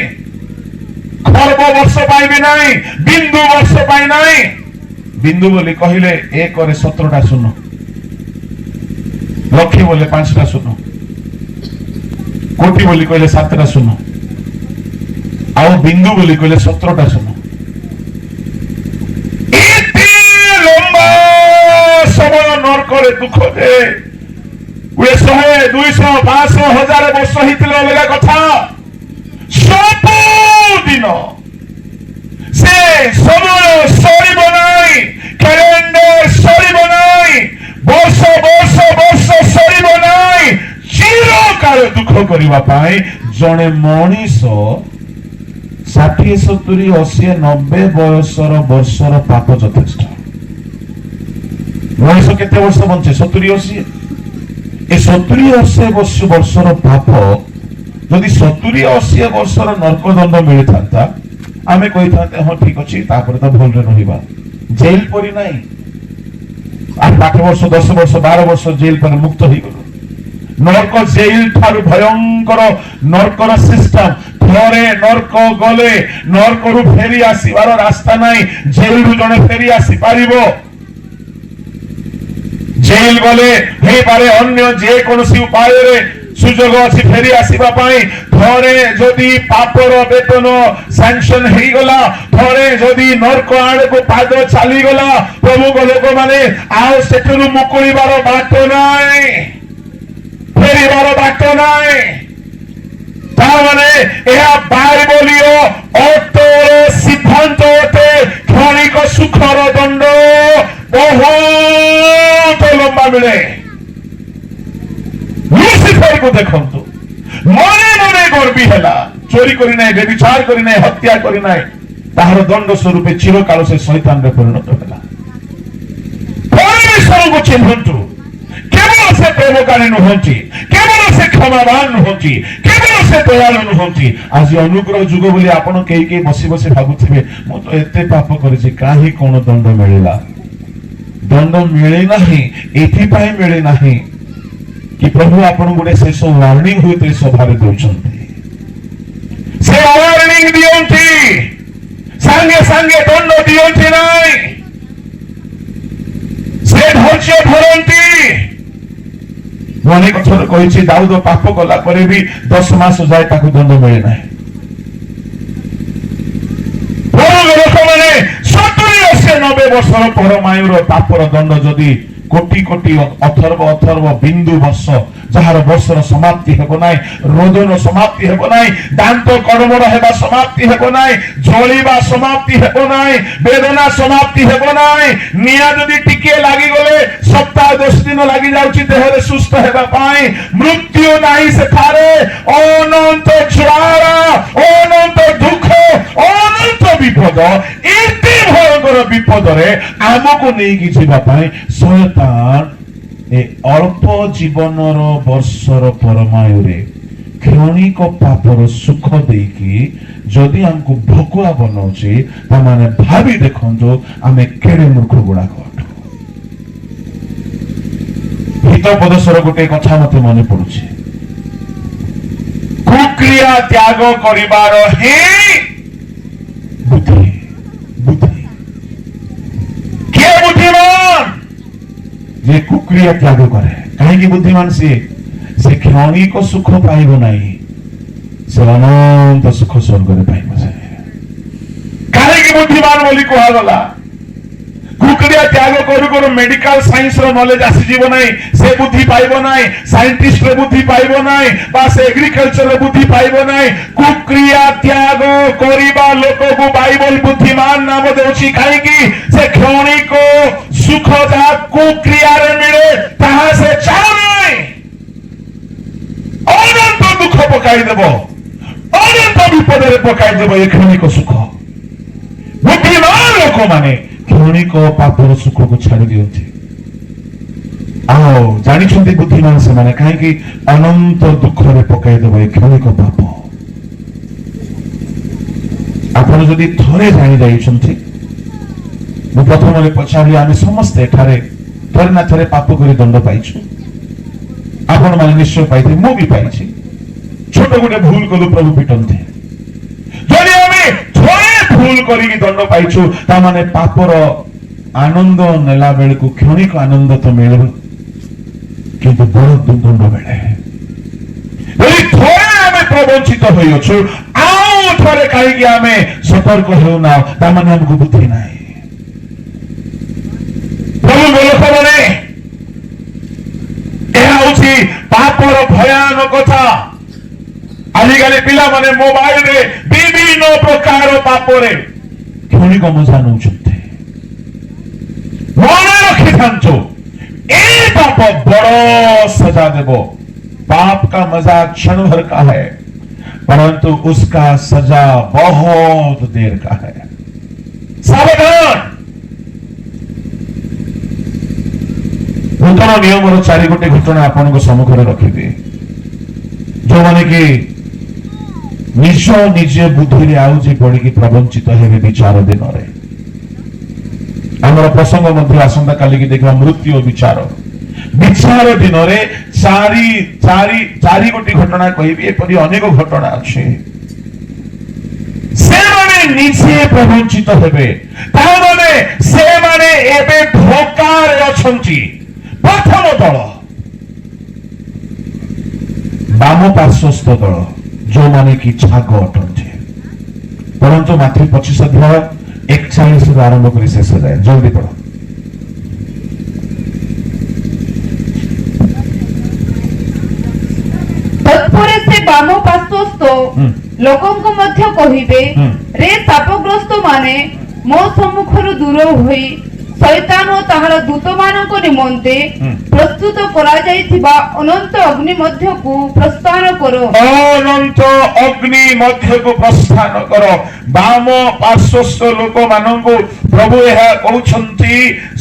खर्ब वर्ष पाई भी नाई बिंदु वर्ष पाई नाई बिंदु बोली कहले 1 रे 17टा शून्य लक्षे बोले 5टा शून्य कोटी बोली कहले 7टा शून्य आउ बिंदु बोली कहले 17टा शून्य इति लंबा समय नरक रे दुख दे 100 200 500 1000 वर्ष हितले अलगा कथा सब दिन से समय सरीब नाई कैलेंडर सरीब नाई वर्ष वर्ष वर्ष सरीब नाई चिरकाल दुख करबा पाए जने मनीष 60 70 80 90 बयसर वर्षर पाप यथेष्ट मनीष केते वर्ष बंचे 70 80 ए 70 80 वर्षर पाप जदि 70 80 वर्षर नरक दंड मिली था आमे कही था हाँ ठीक अच्छे तो भलरे रहिबा जेल परी नहीं 8 वर्ष 10 वर्ष 12 वर्ष जेल पर मुक्त हो गलु नरक जेल ठारू भयंकर नरकर सिस्टम थरे नरक गले नरक रु फेरी आसीबार रास्ता नहीं जेल रु जने फेरी आसी पारिबो जेल गले हे पारे अन्य जे कोनोसी उपाय रे ସୁଯୋଗ ଅଛି ଫେରି ଆସିବା ପାଇଁ। ଥରେ ଯଦି ପାପର ବେତନ ସାଂସନ ହେଇଗଲା, ଥରେ ଯଦି ନର୍କ ଆଡକୁ ପାଦ ଚାଲିଗଲା ପ୍ରଭୁଙ୍କ ଲୋକମାନେ, ଆଉ ସେଠାରୁ ମୁକୁଳିବାର ବାଟ ନାହିଁ, ଫେରିବାର ବାଟ ନାହିଁ। ତାମାନେ ଏହା ବାଇବଲୀୟ ଅଟଳ ସିଦ୍ଧାନ୍ତ ଅଟେ। କ୍ଷଣିକ ସୁଖର ଦଣ୍ଡ ବହୁତ ଲମ୍ବା ମିଳେ। ଲୁସିଫରକୁ ଦେଖନ୍ତୁ, ମନେ ମନେ ଗର୍ବୀ ହେଲା, ଚୋରି କରି ନାହିଁ, ବ୍ୟଭିଚାର କରି ନାହିଁ, ହତ୍ୟା କରି ନାହିଁ, ତାହାର ଦଣ୍ଡ ସ୍ୱରୂପେ ଚିରକାଳ ସେ ଶୈତାନରେ ପରିଣତ ହେଲା। ପରମେଶ୍ୱରଙ୍କୁ ଚିହ୍ନନ୍ତୁ। କେବଳ ସେ ପ୍ରେମକାରୀ ନୁହନ୍ତି, କେବଳ ସେ କ୍ଷମାବାନ ନୁହନ୍ତି, କେବଳ ସେ ଦୟାଳୁ ନୁହନ୍ତି। ଆଜି ଅନୁଗ୍ରହ ଯୁଗ ବୋଲି ଆପଣ କେହି କେହି ବସି ବସି ଭାବୁଥିବେ, ମୁଁ ତ ଏତେ ପାପ କରିଛି, କାହିଁ କଣ ଦଣ୍ଡ ମିଳିଲା? ଦଣ୍ଡ ମିଳେ ନାହିଁ, ଏଥିପାଇଁ ମିଳେ ନାହିଁ କି ପ୍ରଭୁ ଆପଣଙ୍କୁ ଗୋଟେ ଶେଷ ୱାର୍ଣ୍ଣିଂ ହୁଏତ ଏ ସଭାରେ ଦେଉଛନ୍ତି। ସେ ୱାର୍ଣ୍ଣିଂ ଦିଅନ୍ତି, ସାଙ୍ଗେ ସାଙ୍ଗେ ଦଣ୍ଡ ଦିଅନ୍ତି ନାହିଁ, ସେ ଧୈର୍ଯ୍ୟ ଧରନ୍ତି। ମୁଁ ଅନେକ ଥର କହିଛି, ଦାଉଦ ପାପ କଲା ପରେ ବି 10 ମାସ ଯାଏ ତାକୁ ଦଣ୍ଡ ମିଳେ ନାହିଁ। ଲୋକମାନେ 70-90 ବର୍ଷର ପରମାୟୁର ପାପର ଦଣ୍ଡ ଯଦି କୋଟି କୋଟି ଅଥର୍ବ ଅଥର୍ବ ବିନ୍ଦୁ ବର୍ଷ, ଯାହାର ବର୍ଷର ସମାପ୍ତି ହେବ ନାହିଁ, ରୋଦନ ସମାପ୍ତି ହେବ ନାହିଁ, ଦାନ୍ତ କର୍ମର ହେବା ସମାପ୍ତି ହେବ ନାହିଁ, ଜଳିବା ସମାପ୍ତି ହେବ ନାହିଁ, ବେଦନା ସମାପ୍ତି ହେବ ନାହିଁ। ନିଆଁ ଯଦି ଟିକେ ଲାଗିଗଲେ ସପ୍ତାହ 10 ଦିନ ଲାଗି ଯାଉଛି ଦେହରେ ସୁସ୍ଥ ହେବା ପାଇଁ। ମୃତ୍ୟୁ ନାହିଁ ସେଠାରେ। ଅନନ୍ତ ଜ୍ୱାଳା, ଅନନ୍ତ ଦୁଃଖ, ଅନନ୍ତ ବିପଦ। ଏତେ ଭୟଙ୍କର ବିପଦରେ ଆମକୁ ନେଇକି ଯିବା ପାଇଁ ଶୟତାନ ଏ ଅଳ୍ପ ଜୀବନର ବର୍ଷର ପରମାୟୁରେ କ୍ଷଣିକ ପାପର ସୁଖ ଦେଇକି ଯଦି ଆମକୁ ଭକୁଆ ବନଉଛି, ତାମାନେ ଭାବି ଦେଖନ୍ତୁ ଆମେ କେଡେ ମୂର୍ଖ ଗୁଡାକ ଅଟୁ। ହିତୋପଦେଶର ଗୋଟେ କଥା ମତେ ମନେ ପଡୁଛି, କୁକ୍ରିୟା ତ୍ୟାଗ କରିବାର ହିଁ ବୁଦ୍ଧି। ବୁଦ୍ଧି କିଏ ବୁଦ୍ଧିମାନ? ଯେ କୁକ୍ରିୟା ତ୍ୟାଗ କରେ। କାହିଁକି ବୁଦ୍ଧିମାନ ସିଏ? ସେ କ୍ଷଣିକ ସୁଖ ପାଇବ ନାହିଁ, ସେ ଅନନ୍ତ ସୁଖ ସ୍ୱର୍ଗରେ ପାଇବ। ସେ କାହିଁକି ବୁଦ୍ଧିମାନ ବୋଲି କୁହାଗଲା? କୁକ୍ରିୟା ତ୍ୟାଗ କରୁ କରୁ ମେଡିକାଲ ସାଇନ୍ସର ନଲେଜ ଆସିଯିବ ନାହିଁ, ସେ ବୁଦ୍ଧି ପାଇବ ନାହିଁ, ସାଇଣ୍ଟିଷ୍ଟର ବୁଦ୍ଧି ପାଇବ ନାହିଁ, ବା ସେ ଏଗ୍ରିକଲଚରର ବୁଦ୍ଧି ପାଇବ ନାହିଁ। କୁକ୍ରିୟା ତ୍ୟାଗ କରିବା ଲୋକକୁ ବାଇବଲ ବୁଦ୍ଧିମାନ ନାମ ଦେଉଛି। କାହିଁକି? ସେ କ୍ଷଣିକ ସୁଖ ଯାହା କୁକ୍ରିୟାରେ ମିଳେ ତାହା ସେ ଚାହୁଁ ନାହିଁ। ଅନନ୍ତ ଦୁଃଖ ପକାଇଦେବ, ଅନନ୍ତ ବିପଦରେ ପକାଇଦେବ ଏ କ୍ଷଣିକ ସୁଖ। ବୁଦ୍ଧିମାନ ଲୋକମାନେ କ୍ଷଣିକ ପାପର ସୁଖକୁ ଛାଡ଼ି ଦିଅନ୍ତି। ଆଉ ଜାଣିଛନ୍ତି ବୁଦ୍ଧିମାନ ସେମାନେ, କାହିଁକି? ଅନନ୍ତ ଦୁଃଖରେ ପକାଇଦେବ ଏ କ୍ଷଣିକ ପାପ। ଆପଣ ଯଦି ଥରେ ଜାଣି ଯାଇଛନ୍ତି, ମୁଁ ପ୍ରଥମରେ ପଚାରିଲି, ଆମେ ସମସ୍ତେ ଏଠାରେ ଥରେ ନା ଥରେ ପାପ କରି ଦଣ୍ଡ ପାଇଛୁ। ଆପଣ ମାନେ ନିଶ୍ଚୟ ପାଇଥିବେ, ମୁଁ ବି ପାଇଛି। ଛୋଟ ଗୋଟେ ଭୁଲ କଲୁ, ପ୍ରଭୁ ପିଟନ୍ତି। ଯଦି ଆମେ ଥରେ ଭୁଲ କରିକି ଦଣ୍ଡ ପାଇଛୁ, ତାମାନେ ପାପର ଆନନ୍ଦ ନେଲା ବେଳକୁ କ୍ଷଣିକ ଆନନ୍ଦ ତ ମିଳିବ, କିନ୍ତୁ ବଡ଼ ଦଣ୍ଡ ମିଳେ। ଯଦି ଥରେ ଆମେ ପ୍ରବଞ୍ଚିତ ହୋଇଅଛୁ, ଆଉ ଥରେ କାହିଁକି ଆମେ ସତର୍କ ହେଉନା? ତାମାନେ ଆମକୁ ବୁଦ୍ଧି ନାହିଁ। ପ୍ରଭୁଙ୍କ ଲୋକମାନେ, ଏହା ହଉଛି ପାପର ଭୟାନକତା। ଆଜିକାଲି ପିଲାମାନେ ମୋବାଇଲରେ ବିଭିନ୍ନ ପ୍ରକାର ପାପରେ କ୍ଷଣିକ ମଜା ନେଉଛନ୍ତି। ମନେ ରଖିଥାନ୍ତୁ, এই पाप बड़ो सजा देवो। पाप का मजा क्षण भर का है, परंतु उसका सजा बहुत देर का है। सावधान। नूतन नियम 4 गोटे घटना आपण सम्मुखें रखिबे, जो माने कि निज निजे बुद्धि आउजी पड़ी प्रवंचित हेबे विचार दिन रे। आमर प्रसंग मध्य आसंता काली की देखा मृत्यु विचार विचार दिन रे चारि गोटी घटना कहबी। एपरि अनेक घटना अच्छे से माने निजे प्रवंचित हेबे, ता माने से माने एबे धोकार अछंती। प्रथम दल ବାମ ପାର୍ଶ୍ୱସ୍ଥ ଦଳ ଯୋଉମାନେ କି ଛାଗ ଅଟନ୍ତି। ପଢନ୍ତୁ ମାଥ୍ୟୁ 25 ଅଧ୍ୟାୟ 41 ରୁ ଆରମ୍ଭ କରି ଶେଷ ଯାଏ, ଜଲଦି ପଢ। ତତ୍ପରେ ସେ ବାମ ପାର୍ଶ୍ୱସ୍ଥ ଲୋକଙ୍କୁ ମଧ୍ୟ କହିବେ, ରେ ଶାପଗ୍ରସ୍ତ ମାନେ ମୋ ସମ୍ମୁଖରୁ ଦୂର ହୋଇ ଶୈତାନ ଓ ତାହାର ଦୂତମାନଙ୍କ ନିମନ୍ତେ ପ୍ରସ୍ତୁତ କରାଯାଇଥିବା ଅନନ୍ତ ଅଗ୍ନି ମଧ୍ୟକୁ ପ୍ରସ୍ଥାନ କର। ଅନନ୍ତ ଅଗ୍ନି ମଧ୍ୟକୁ ପ୍ରସ୍ଥାନ କର। ବାମ ପାର୍ଶ୍ୱସ୍ଥ ଲୋକମାନଙ୍କୁ ପ୍ରଭୁ ଏହା କହୁଛନ୍ତି,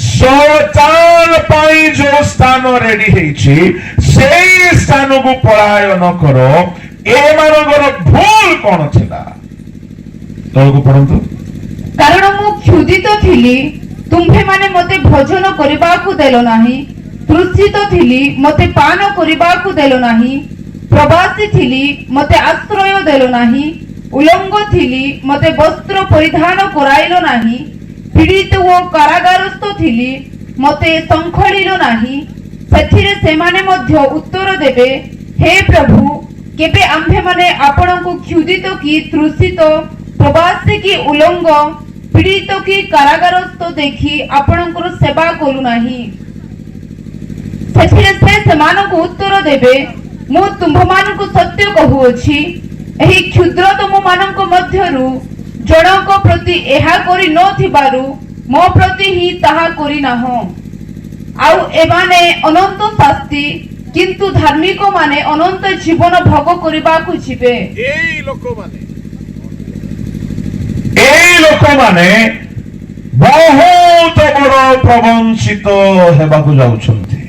ଶୈତାନ ପାଇଁ ଯୋଉ ସ୍ଥାନ ରେଡି ହେଇଛି ସେଇ ସ୍ଥାନକୁ ପଳାୟନ କର। ଏମାନଙ୍କର ଭୁଲ କଣ ଥିଲା? ତଳକୁ ପଢନ୍ତୁ। କାରଣ ମୁଁ କ୍ଷୁଧିତ ଥିଲି, ତୁମ୍ଭେମାନେ ମୋତେ ଭୋଜନ କରିବାକୁ ଦେଲ ନାହିଁ, ତୃଷିତ ଥିଲି, ମୋତେ ପାନ କରିବାକୁ ଦେଲ ନାହିଁ, ପ୍ରବାସୀ ଥିଲି, ମୋତେ ଆଶ୍ରୟ ଦେଲ ନାହିଁ, ଉଲଙ୍ଗ ଥିଲି, ମୋତେ ବସ୍ତ୍ର ପରିଧାନ କରାଇଲ ନାହିଁ, ପୀଡ଼ିତ ଓ କାରାଗାରସ୍ଥ ଥିଲି, ମୋତେ ଶଙ୍ଖଳିଲ ନାହିଁ। ସେଥିରେ ସେମାନେ ମଧ୍ୟ ଉତ୍ତର ଦେବେ, ହେ ପ୍ରଭୁ, କେବେ ଆମ୍ଭେମାନେ ଆପଣଙ୍କୁ କ୍ଷୁଧିତ କି ତୃଷିତ, ପ୍ରବାସୀ କି ଉଲଙ୍ଗ, ପୀଡ଼ିତ କି କାରାଗାରସ୍ଥ ଦେଖି ଆପଣଙ୍କର ସେବା କରୁ ନାହିଁ? ସେଥିରେ ସେ ସେମାନଙ୍କୁ ଉତ୍ତର ଦେବେ, ମୁଁ ତୁମ୍ଭମାନଙ୍କୁ ସତ୍ୟ କହୁଅଛି, ଏହି କ୍ଷୁଦ୍ରତମ ମାନଙ୍କ ମଧ୍ୟରୁ ଜଣଙ୍କ ପ୍ରତି ଏହା କରି ନଥିବାରୁ ମୋ ପ୍ରତି ହିଁ ତାହା କରିନାହଁ। ଆଉ ଏମାନେ ଅନନ୍ତ ଶାସ୍ତି, କିନ୍ତୁ ଧାର୍ମିକ ମାନେ ଅନନ୍ତ ଜୀବନ ଭୋଗ କରିବାକୁ ଯିବେ। ଏଇ ଲୋକମାନେ ବହୁତ ବଡ ପ୍ରବଞ୍ଚିତ ହେବାକୁ ଯାଉଛନ୍ତି।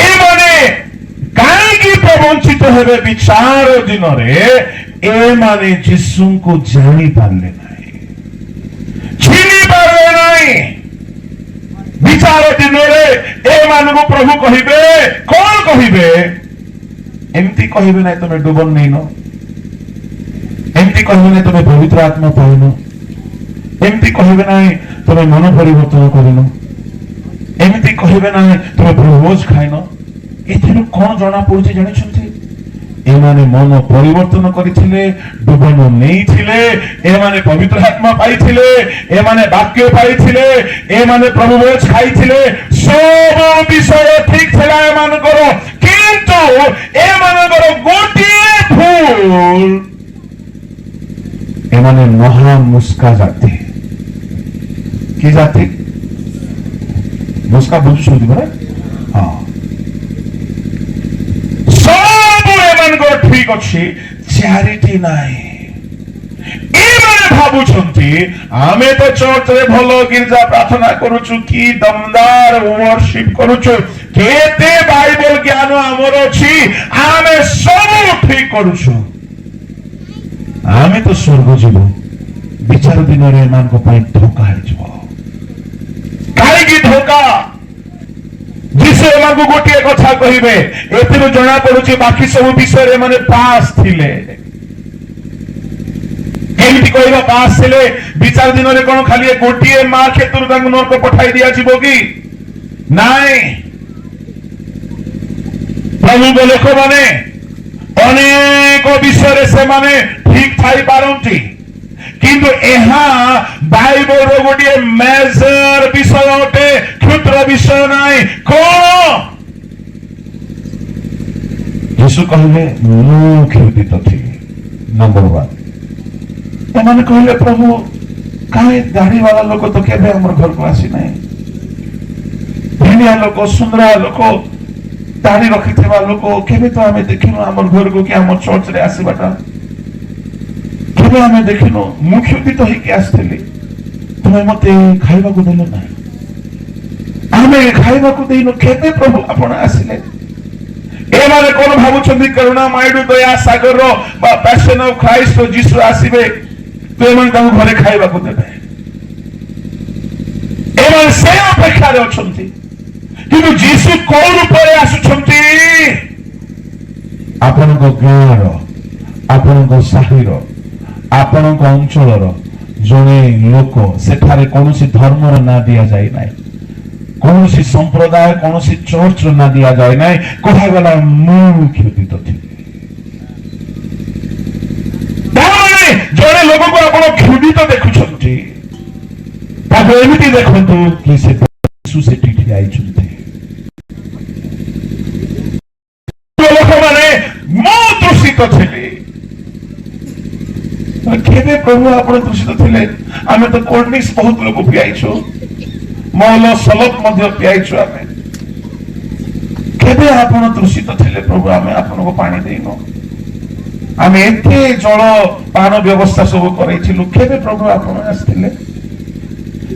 ଏମାନେ କାହିଁକି ପ୍ରବଞ୍ଚିତ ହେବେ? ବିଚାର ଦିନରେ ଏମାନେ ଯୀଶୁଙ୍କୁ ଜାଣି ପାରିଲେ ନାହିଁ, ଚିହ୍ନି ପାରିଲେ ନାହିଁ। ବିଚାର ଦିନରେ ଏମାନଙ୍କୁ ପ୍ରଭୁ କହିବେ, କଣ କହିବେ? ଏମିତି କହିବେ ନାହିଁ ତମେ ଡୁବନ ନେଇନ, ଏମିତି କହିବେ ନାହିଁ ତମେ ପବିତ୍ର ଆତ୍ମା ପାଇନ, ଏମିତି କହିବେ ନାହିଁ ତମେ ମନ ପରିବର୍ତ୍ତନ କରିନ, ଏମିତି କହିବେ ନାହିଁ ତମେ ପ୍ରଭୋଜ ଖାଇନ। ଏଥିରୁ କଣ ଜଣା ପଡୁଛି ଜାଣିଛନ୍ତି? ଏମାନେ ମନ ପରିବର୍ତ୍ତନ କରିଥିଲେ, ଡୁବନ ନେଇଥିଲେ, ଏମାନେ ପବିତ୍ର ଆତ୍ମା ପାଇଥିଲେ, ଏମାନେ ବାକ୍ୟ ପାଇଥିଲେ, ଏମାନେ ପ୍ରଭୁଭୋଜ ଖାଇଥିଲେ, ସବୁ ବିଷୟ ଠିକ ଥିଲା ଏମାନଙ୍କର। କିନ୍ତୁ ଏମାନଙ୍କର ଗୋଟିଏ ଭୁଲ, ଏମାନେ ମହାମୁସ୍କା ଜାତି। କି ଜାତି? ମୁସ୍କା ବୁଝୁଛନ୍ତି ପରା? ହଁ, ସବୁ ଏମାନଙ୍କର ଠିକ ଅଛି, ଚ୍ୟାରିଟି ନାହିଁ। ଏମାନେ ଭାବୁଛନ୍ତି ଆମେ ତ ଚର୍ଚ୍ଚରେ ଭଲ ଗିର୍ଜା ପ୍ରାର୍ଥନା କରୁଛୁ, କି ଦମଦାର ୱର୍ଶିପ କରୁଛୁ, କେତେ ବାଇବଲ ଜ୍ଞାନ ଆମର ଅଛି, ଆମେ ସବୁ ଠିକ କରୁଛୁ, ଆମେ ତ ସ୍ୱର୍ଗ ଯିବୁ। ବିଚାର ଦିନରେ ଏମାନଙ୍କ ପାଇଁ ଧୋକା ହେଇଯିବ। କାହିଁକି ଧୋକା? ଯୀଶୁ ଏମାନଙ୍କୁ ଗୋଟିଏ କଥା କହିବେ, ଏଥିରୁ ଜଣା ପଡୁଛି ବାକି ସବୁ ବିଷୟରେ ଏମାନେ ପାସ୍ ଥିଲେ। କେମିତି କହିବା ପାସ୍ ଥିଲେ? ବିଚାର ଦିନରେ କଣ ଖାଲି ଗୋଟିଏ ମା କ୍ଷେତ୍ରରୁ ତାଙ୍କୁ ନରକ ପଠାଇ ଦିଆଯିବ କି? ନାଇଁ, ପ୍ରଭୁଙ୍କ ଲୋକମାନେ ଅନେକ ବିଷୟରେ ସେମାନେ ଠିକ ଥାଇପାରନ୍ତି, କିନ୍ତୁ ଏହା ବାଇବଲର ଗୋଟିଏ ମେଜର ବିଷୟ ଅଟେ, କ୍ଷୁଦ୍ର ବିଷୟ ନାହିଁ। କଣ? ଯୀଶୁ କହିଲେ ମୁଁ କ୍ଷୁଧିତ ଥିଲି, ନମ୍ବର 1। ଏମାନେ କହିଲେ ପ୍ରଭୁ କାହିଁ ଦାଢ଼ିବାଲା ଲୋକ ତ କେବେ ଆମର ଘରକୁ ଆସିନାହିଁ, ଧନିଆ ଲୋକ, ସୁନ୍ଦରା ଲୋକ, ଦାଢ଼ି ରଖିଥିବା ଲୋକ କେବେ ତ ଆମେ ଦେଖିନୁ ଆମର ଘରକୁ କି ଆମ ଚର୍ଚ୍ଚରେ ଆସିବାଟା, କେବେ ଆମେ ଦେଖିନୁ। ମୁଁ କ୍ଷୁଧିତ ହେଇକି ଆସିଥିଲି, ତୁମେ ମତେ ଖାଇବାକୁ ଦେଲ ନାହିଁ, ଆମେ ଖାଇବାକୁ ଦେଇନୁ, କେବେ ପ୍ରଭୁ ଆପଣ ଆସିଲେ? ଏମାନେ କଣ ଭାବୁଛନ୍ତି? କରୁଣାମୟରୁ ଦୟା ସାଗରର ବା ପ୍ୟାସନ ଅଫ ଖ୍ରାଇଷ୍ଟ ଯୀଶୁ ଆସିବେ, ତ ଏମାନେ ତାଙ୍କୁ ଘରେ ଖାଇବାକୁ ଦେବେ। ଏମାନେ ସେ ଅପେକ୍ଷାରେ ଅଛନ୍ତି। କିନ୍ତୁ ଯୀଶୁ କୋଉ ରୂପରେ ଆସୁଛନ୍ତି? ଆପଣଙ୍କ ଗାଁର, ଆପଣଙ୍କ ସାହିର, ଆପଣଙ୍କ ଅଞ୍ଚଳର ଜଣେ ଲୋକ। ସେଠାରେ କୌଣସି ଧର୍ମର ନାଁ ଦିଆଯାଇ ନାହିଁ, कौन सी संप्रदाय कौन सी चर्च ना दिया जाए ना कहा गला मु क्षुदित थे जड़े लोक को आप क्षुदित देखुंट एमती देखु कि से ठिया लोक मैंने मो दूषित थे केवे प्रभु आप दूषित थे आम तो कोल्ड ड्रिंक्स बहुत लोग पियाईछु मौल सलप पियाईछु आम केवे आप दूषित थे प्रभु आम आपन को पानी देनु आम एते जल पान व्यवस्था सब करेছিলু केवे प्रभु आप आसथिले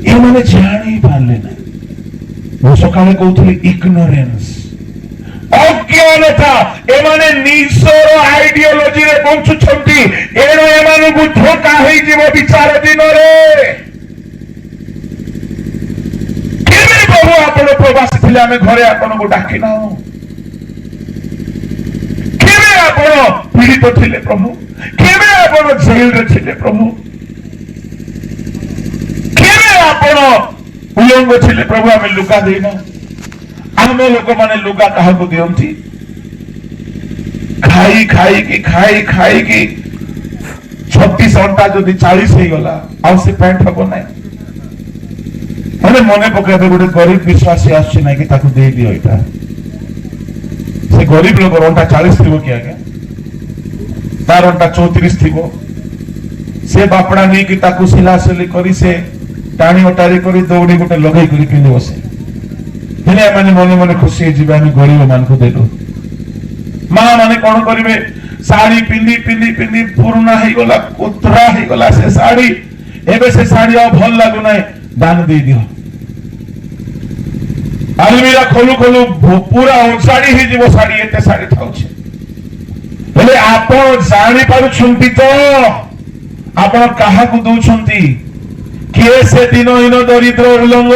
ये माने जानी पारले ना वो सकाळे कहउथले इग्नोरेंस अज्ञानता एमाने निजर आइडियोलॉजी रे बंचुछंती एनो एमानु को धोखा हेई जीव विचार दिन रे केवे प्रभु आपण प्रवासी थिले आमे घरे आपण को डाकिना केवे आपण पीड़ित थिले प्रभु केवे आपण जेल रे थिले प्रभु केवे आपण उलंग थिले प्रभु आमे लुका देना आमे लोक माने लुगा कहा को दियंती खाई खाई की 36 घंटा जदि 40 हो गला आ से पैंट हबो नै माने मने पकाबे गोटे गरीब विश्वासी आछि नै कि ताकू दे दियो एटा से गरीब लोक घंटा 40 थिबो कि आगे तार घंटा 34 थिबो से बापड़ा नै कि ताकू सिलासली करी से टाणी ओटारी करी दौड़ी गोटे लगई करी पिंदी बसे दिने माने मने मने खुशी जीवा हम गरीब मान को देलु मां माने कोन करिवे साड़ी पिंदी पिंदी पिंदी पुराना हे गला कुतरा हे गला से साड़ी एबे से साड़ी आ भल लागु नै दान दे दियो अलमीरा खोलु खोलु पूरा साड़ी हे जीवो साड़ी एते साड़ी थाउछे बोले आपण जानि पारु छुंती तो आपण काहा को दउ छुंती के से दिनो इनो दरिद्र उलंग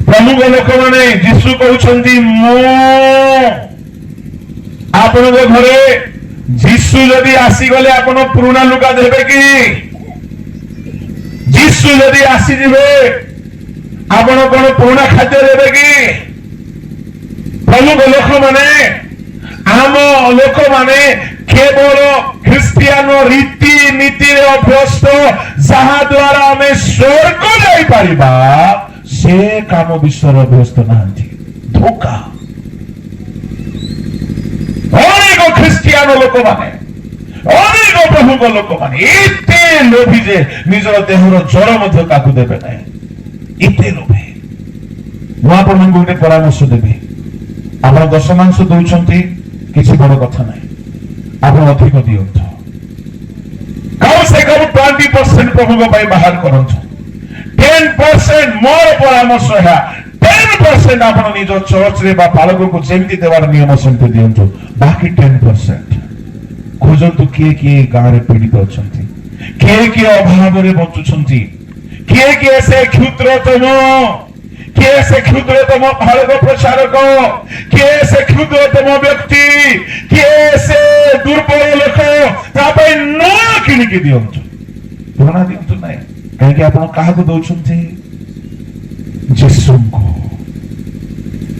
प्रमुख लोक मैंने जीशु कहते मो आपण घरे जीशु जदि आसीगले आपण पुराना लुगा देबे कि जीशु जदि आसीजिबे आपण कोन पुराना खाद्य देबे कि प्रमुख लोक मैंने आम लोक मैंने केवल ख्रिस्टियन रीति नीति रे अभ्यस्त जहा द्वारा आमे स्वर्ग जाई परिबा से काम विश्वर अभ्यस्त नांती धोखा अनेक ख्रिस्टियन लोक माने अनेक प्रभु लोक माने एते लोभी जे निजर देहर जड़ मध्य काकु देबे नै एते लोभे मु आपन गोटे परामर्श देबे आपण दशमांश दउछंती किछि बड़ कथा नै आपण अधिक दियंत कम से कम 20% प्रभु को पाई बाहर करंत 10% मोर परामर्श है 10% आपण निज चर्च रे बा पालक को जेमती देवार नियम सेमती दियंतु बाकी 10% खोजंतु किए गाँ रे पीड़ित अछंती किए अभाव रे बंचुछंती किए से क्षुद्रतम किए से क्षुद्रतम पालक प्रचारक किए से क्षुद्रतम व्यक्ति किए से दुर्बल लोक तापै न किनिके दियंतु पुराना दियंतु नै कहीं आप क्या दौरान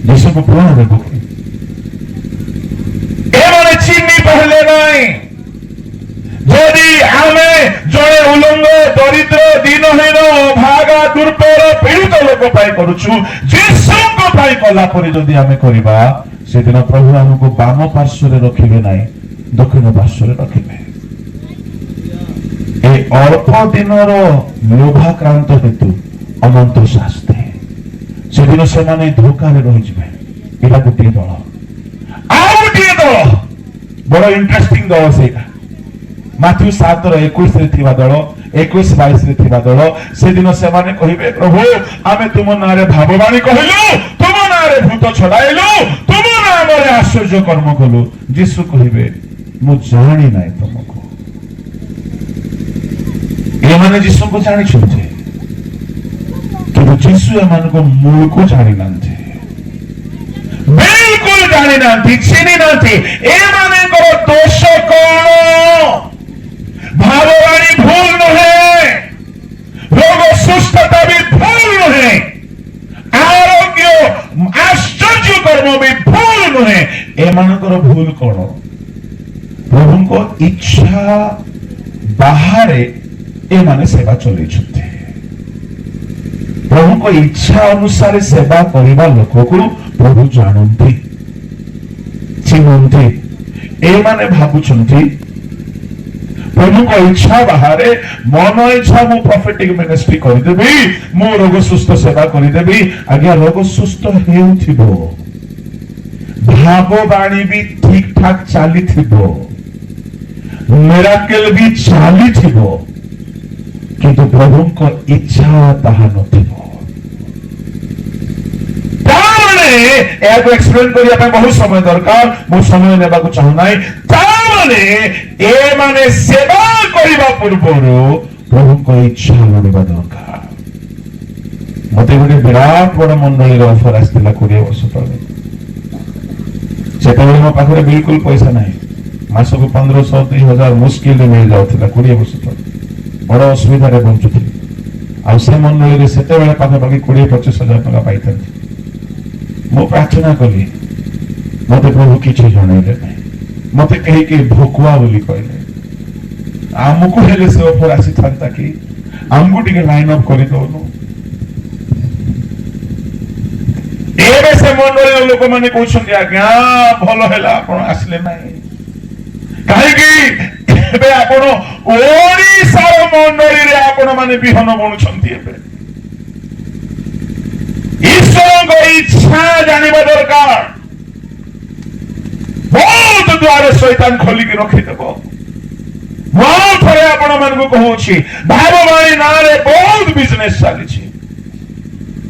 जीशु को पूर्ण देव चिन्ह पहले नहीं जदि आम जड़े उलंग दरिद्र दीनहीन भागा दुर्बल पीड़ित लोक करुचु जीशु कला जदि आम करवा से दिन प्रभु आमको बाम पार्श्व रखिबे नहीं दक्षिण पार्श्व रखिबे अल्प दिन लोभाक्रांत हेतु अनंत शास्ति से दिन से माने धोखा रही एटा गोटे दल आउटे दल बड़ इंटरेस्टिंग दल से माथ्यू 7:21 दल 21-22 दल से दिन से माने कहिबे प्रभु आमे तुम नारे भाववाणी कहलु तुम नारे भूत छडाइलु तुम नाम रे आश्चर्य कर्म कलु जीशु कहिबे मु जानि नै तुमको ये माने जीशु को जानी छुटे कि जीशु एमान को मूल को जानी नांते बिल्कुल जानी नांती चिनी नांती ए माने को दोष कौन भाववाणी भूल नहे रोग सुस्थता भी भूल नहे ଆମର ଭୁଲ କଣ? ପ୍ରଭୁଙ୍କ ଇଚ୍ଛା ବାହାରେ ଏମାନେ ସେବା ଚଲେଇଛନ୍ତି। ପ୍ରଭୁଙ୍କ ଇଚ୍ଛା ଅନୁସାରେ ସେବା କରିବା ଲୋକକୁ ପ୍ରଭୁ ଜାଣନ୍ତି, ଚିହ୍ନନ୍ତି। ଏମାନେ ଭାବୁଛନ୍ତି ପ୍ରଭୁଙ୍କ ଇଚ୍ଛା ବାହାରେ ମନ ଇଚ୍ଛା ମୁଁ ପ୍ରଫେଟିକ ମିନିଷ୍ଟ୍ରି କରିଦେବି, ମୁଁ ରୋଗ ସୁସ୍ଥ ସେବା କରିଦେବି। ଆଜ୍ଞା, ରୋଗ ସୁସ୍ଥ ହେଉଥିବ, ଭାବବାଣୀ ବି ଠିକ ଠାକ ଚାଲିଥିବ, ମିରାକେଲ ବି ଚାଲିଥିବ, କିନ୍ତୁ ପ୍ରଭୁଙ୍କ ଇଚ୍ଛା ତାହା ନଥିବ। ଏହାକୁ ଏକ୍ସପ୍ଲେନ କରିବା ପାଇଁ ବହୁତ ସମୟ ଦରକାର, ମୁଁ ସମୟ ନେବାକୁ ଚାହୁଁନାହିଁ। ତାମାନେ ଏମାନେ ସେବା କରିବା ପୂର୍ବରୁ ପ୍ରଭୁଙ୍କ ଇଚ୍ଛା ଲୋଡ଼ିବା ଦରକାର। ମତେ ଗୋଟେ ବିରାଟ ବଡ ମଣ୍ଡଳୀର ଅଫର ଆସିଥିଲା 20 ବର୍ଷ ତଳେ। ସେତେବେଳେ ମୋ ପାଖରେ ବିଲକୁଲ ପଇସା ନାହିଁ, ମାସକୁ 1500-2000 ମୁସ୍କିଲରେ ମିଳିଯାଉଥିଲା 20 ବର୍ଷ ତଳେ। ବଡ ଅସୁବିଧାରେ ବଞ୍ଚୁଥିଲି। ଆଉ ସେ ମଣ୍ଡଳୀରେ ସେତେବେଳେ ପାଖାପାଖି 20-25 ହଜାର ଟଙ୍କା ପାଇଥାନ୍ତି। ମୁଁ ପ୍ରାର୍ଥନା କଲି, ମତେ ପ୍ରଭୁ କିଛି ଜଣେଇଲେ ନାହିଁ, ମତେ କେହି ଭକୁଆ ବୋଲି କହିଲେ। ଆମକୁ ହେଲେ ସେ ଅଫର ଆସିଥାନ୍ତା କି, ଆମକୁ ଟିକେ ଲାଇନ ଅପ୍ କରିଦଉନୁ। ଏବେ ସେ ମଣ୍ଡଳୀର ଲୋକମାନେ କହୁଛନ୍ତି ଆଜ୍ଞା ଭଲ ହେଲା ଆପଣ ଆସିଲେ ନାହିଁ, କାହିଁକି ଏବେ ଆପଣ ଓଡିଶାର ମଣ୍ଡଳୀରେ ଆପଣ ମାନେ ବିହନ ବୁଣୁଛନ୍ତି। ଏବେ ଈଶ୍ୱରଙ୍କ ଇଚ୍ଛା ଜାଣିବା ଦରକାର। ବହୁତ ଦ୍ୱାର ଶୈତାନ ଖୋଲିକି ରଖିଦେବ। ମୁଁ ଥରେ ଆପଣ ମାନଙ୍କୁ କହୁଛି, ଭାବବାଣୀ ନାଁରେ ବହୁତ ବିଜନେସ ଚାଲିଛି,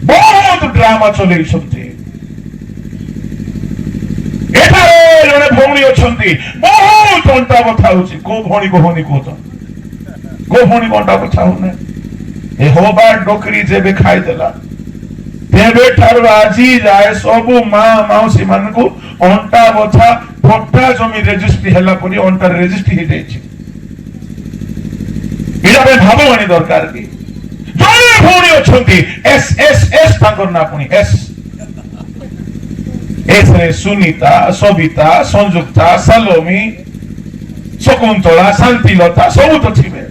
ବହୁତ ଡ୍ରାମା ଚଲେଇଛନ୍ତି। ଏଠାରେ ଜଣେ ଭଉଣୀ ଅଛନ୍ତି, ବହୁତ ଅଣ୍ଟା ବଥା ହଉଛି। କୋଉ ଭଉଣୀ କହୁନି କହୁଛନ୍ତି, କୋଉ ଭଉଣୀ ଅଣ୍ଟା ବଥା ହଉନି? ଏ ହବା ଡୋକରୀ ଯେବେ ଖାଇଦେଲା ତେବେ ଠାରୁ ଆଜି ଯାଏ ସବୁ ମା ମାଉସୀ ମାନଙ୍କୁ ଅଣ୍ଟା ବଥା ଫଟା ଜମି ରେଜିଷ୍ଟ୍ରି ହେଲା ପରେ ଅଣ୍ଟାରେ ରେଜିଷ୍ଟ୍ରି ହେଇଯାଇଛି। ଏଇଟା ପାଇଁ ଭାବବାଣୀ ଦରକାର କି? ଜଣେ ଭଉଣୀ ଅଛନ୍ତି ଏସ୍ ଏସ୍ ଏସ୍, ତାଙ୍କର ନାଁ ପୁଣି ଏସ୍। ଏସ୍ ରେ ସୁନିତା, ସବିତା, ସଂଯୁକ୍ତା, ସାଲୋମୀ, ଶକୁନ୍ତଳା, ଶାନ୍ତିଲତା ସବୁ ତ ଥିବେ।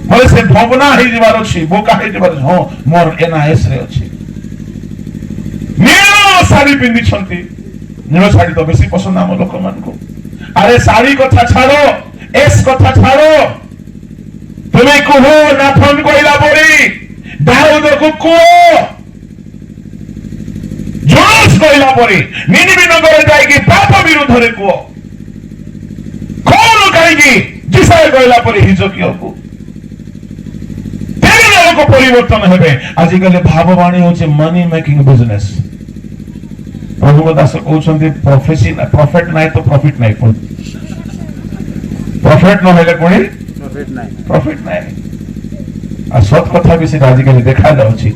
ବୋଲେ ସେ ଭବନା ହେଇଯିବାର ଅଛି, ବୋକା ହେଇଯିବାର ଅଛି। ହଁ, ମୋର NIS ରେ ଅଛି। ନୀଳ ଶାଢୀ ପିନ୍ଧିଛନ୍ତି, ନୀଳ ଶାଢୀ ତ ବେଶୀ ପସନ୍ଦ ଆମ ଲୋକମାନଙ୍କୁ। ଆରେ ଶାଢୀ କଥା ଛାଡ, ଏସ୍ କଥା ଛାଡ, ତୁମେ କୁହ ନାଥନ କହିଲା ପରି ଦାଉଦକୁ କୁହ, ଜୋସ୍ କହିଲା ପରି ନିନିବି ନଗରରେ ଯାଇକି ପାପ ବିରୁଦ୍ଧରେ କୁହ। କଣ କାହିଁକି ଜିସାଏ କହିଲା ପରି ହିଜକିୟକୁ ଲୋକ ପରିବର୍ତ୍ତନ ହେବେ। ଆଜିକାଲି ଭାବବାଣୀ ହଉଛି ମନି ମେକିଂ ବିଜନେସ। ପ୍ରଭୁଙ୍କ ଦାସ କହୁଛନ୍ତି ପ୍ରଫେସି ପ୍ରଫେଟ ନାହିଁ ତ ପ୍ରଫିଟ ନାହିଁ। ପ୍ରଫେଟ ନହେଲେ ପୁଣି ପ୍ରଫିଟ ନାହିଁ। ଆଉ ସତ କଥା ବି ସେଟା ଆଜିକାଲି ଦେଖା ଯାଉଛି।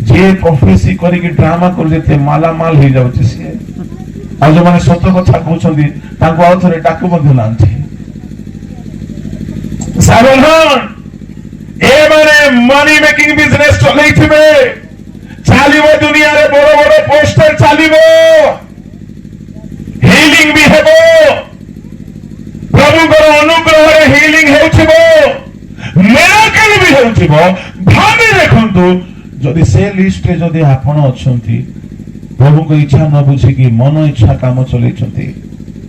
ଯିଏ ପ୍ରଫେସି କରିକି ଡ୍ରାମା କରୁଛି ମାଲାମାଲ ହେଇଯାଉଛି ସିଏ। ଆଉ ଯୋଉମାନେ ସତ କଥା କହୁଛନ୍ତି ତାଙ୍କୁ ଆଉ ଥରେ ଡାକୁ ମଧ୍ୟ ନାହାନ୍ତି। ସାବଧାନ, ଏମାନେ ମନି ମେକିଂ ବିଜନେସ ଚଲେଇଥିବେ। ଚାଲିବ ଦୁନିଆରେ ବଡ ବଡ ପୋଷ୍ଟର ଚାଲିବ, ହିଲିଂ ବି ହେବ, ପ୍ରଭୁଙ୍କର ଅନୁଗ୍ରହରେ ହିଲିଂ ହେଉଥିବ, ମିରାକେଲ ବି ହେଉଥିବ। ଭାବି ଦେଖନ୍ତୁ, ଯଦି ସେ ଲିଷ୍ଟରେ ଯଦି ଆପଣ ଅଛନ୍ତି, ପ୍ରଭୁଙ୍କ ଇଚ୍ଛା ନ ବୁଝିକି ମନ ଇଚ୍ଛା କାମ ଚଲେଇଛନ୍ତି,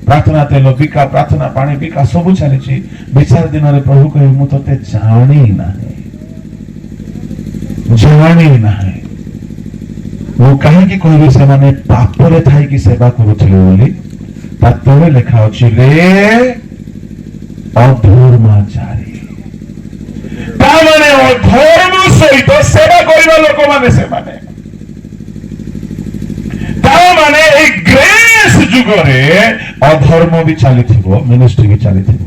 ପ୍ରାର୍ଥନା ତେଲ ବିକା, ପ୍ରାର୍ଥନା ପାଣି ବିକା ସବୁ ଚାଲିଛି, ବିଚାର ଦିନରେ ପ୍ରଭୁ କହିବେ ମୁଁ ତତେ ଜାଣି ନାହିଁ, ଜାଣି ନାହିଁ। ମୁଁ କାହିଁକି କହିବି ସେମାନେ ପାପରେ ଥାଇକି ସେବା କରୁଥିଲେ ବୋଲି? ତା ତଳେ ଲେଖା ଅଛି ରେ ଅଧର୍ମାଚାରୀ। ତାମାନେ ଅଧର୍ମ ସହିତ ସେବା କରିବା ଲୋକମାନେ ସେମାନେ। ତାମାନେ ଏଇ ଗ୍ରେସ୍ ଯୁଗରେ ଅଧର୍ମ ବି ଚାଲିଥିବ, ମିନିଷ୍ଟ୍ରି ବି ଚାଲିଥିବ।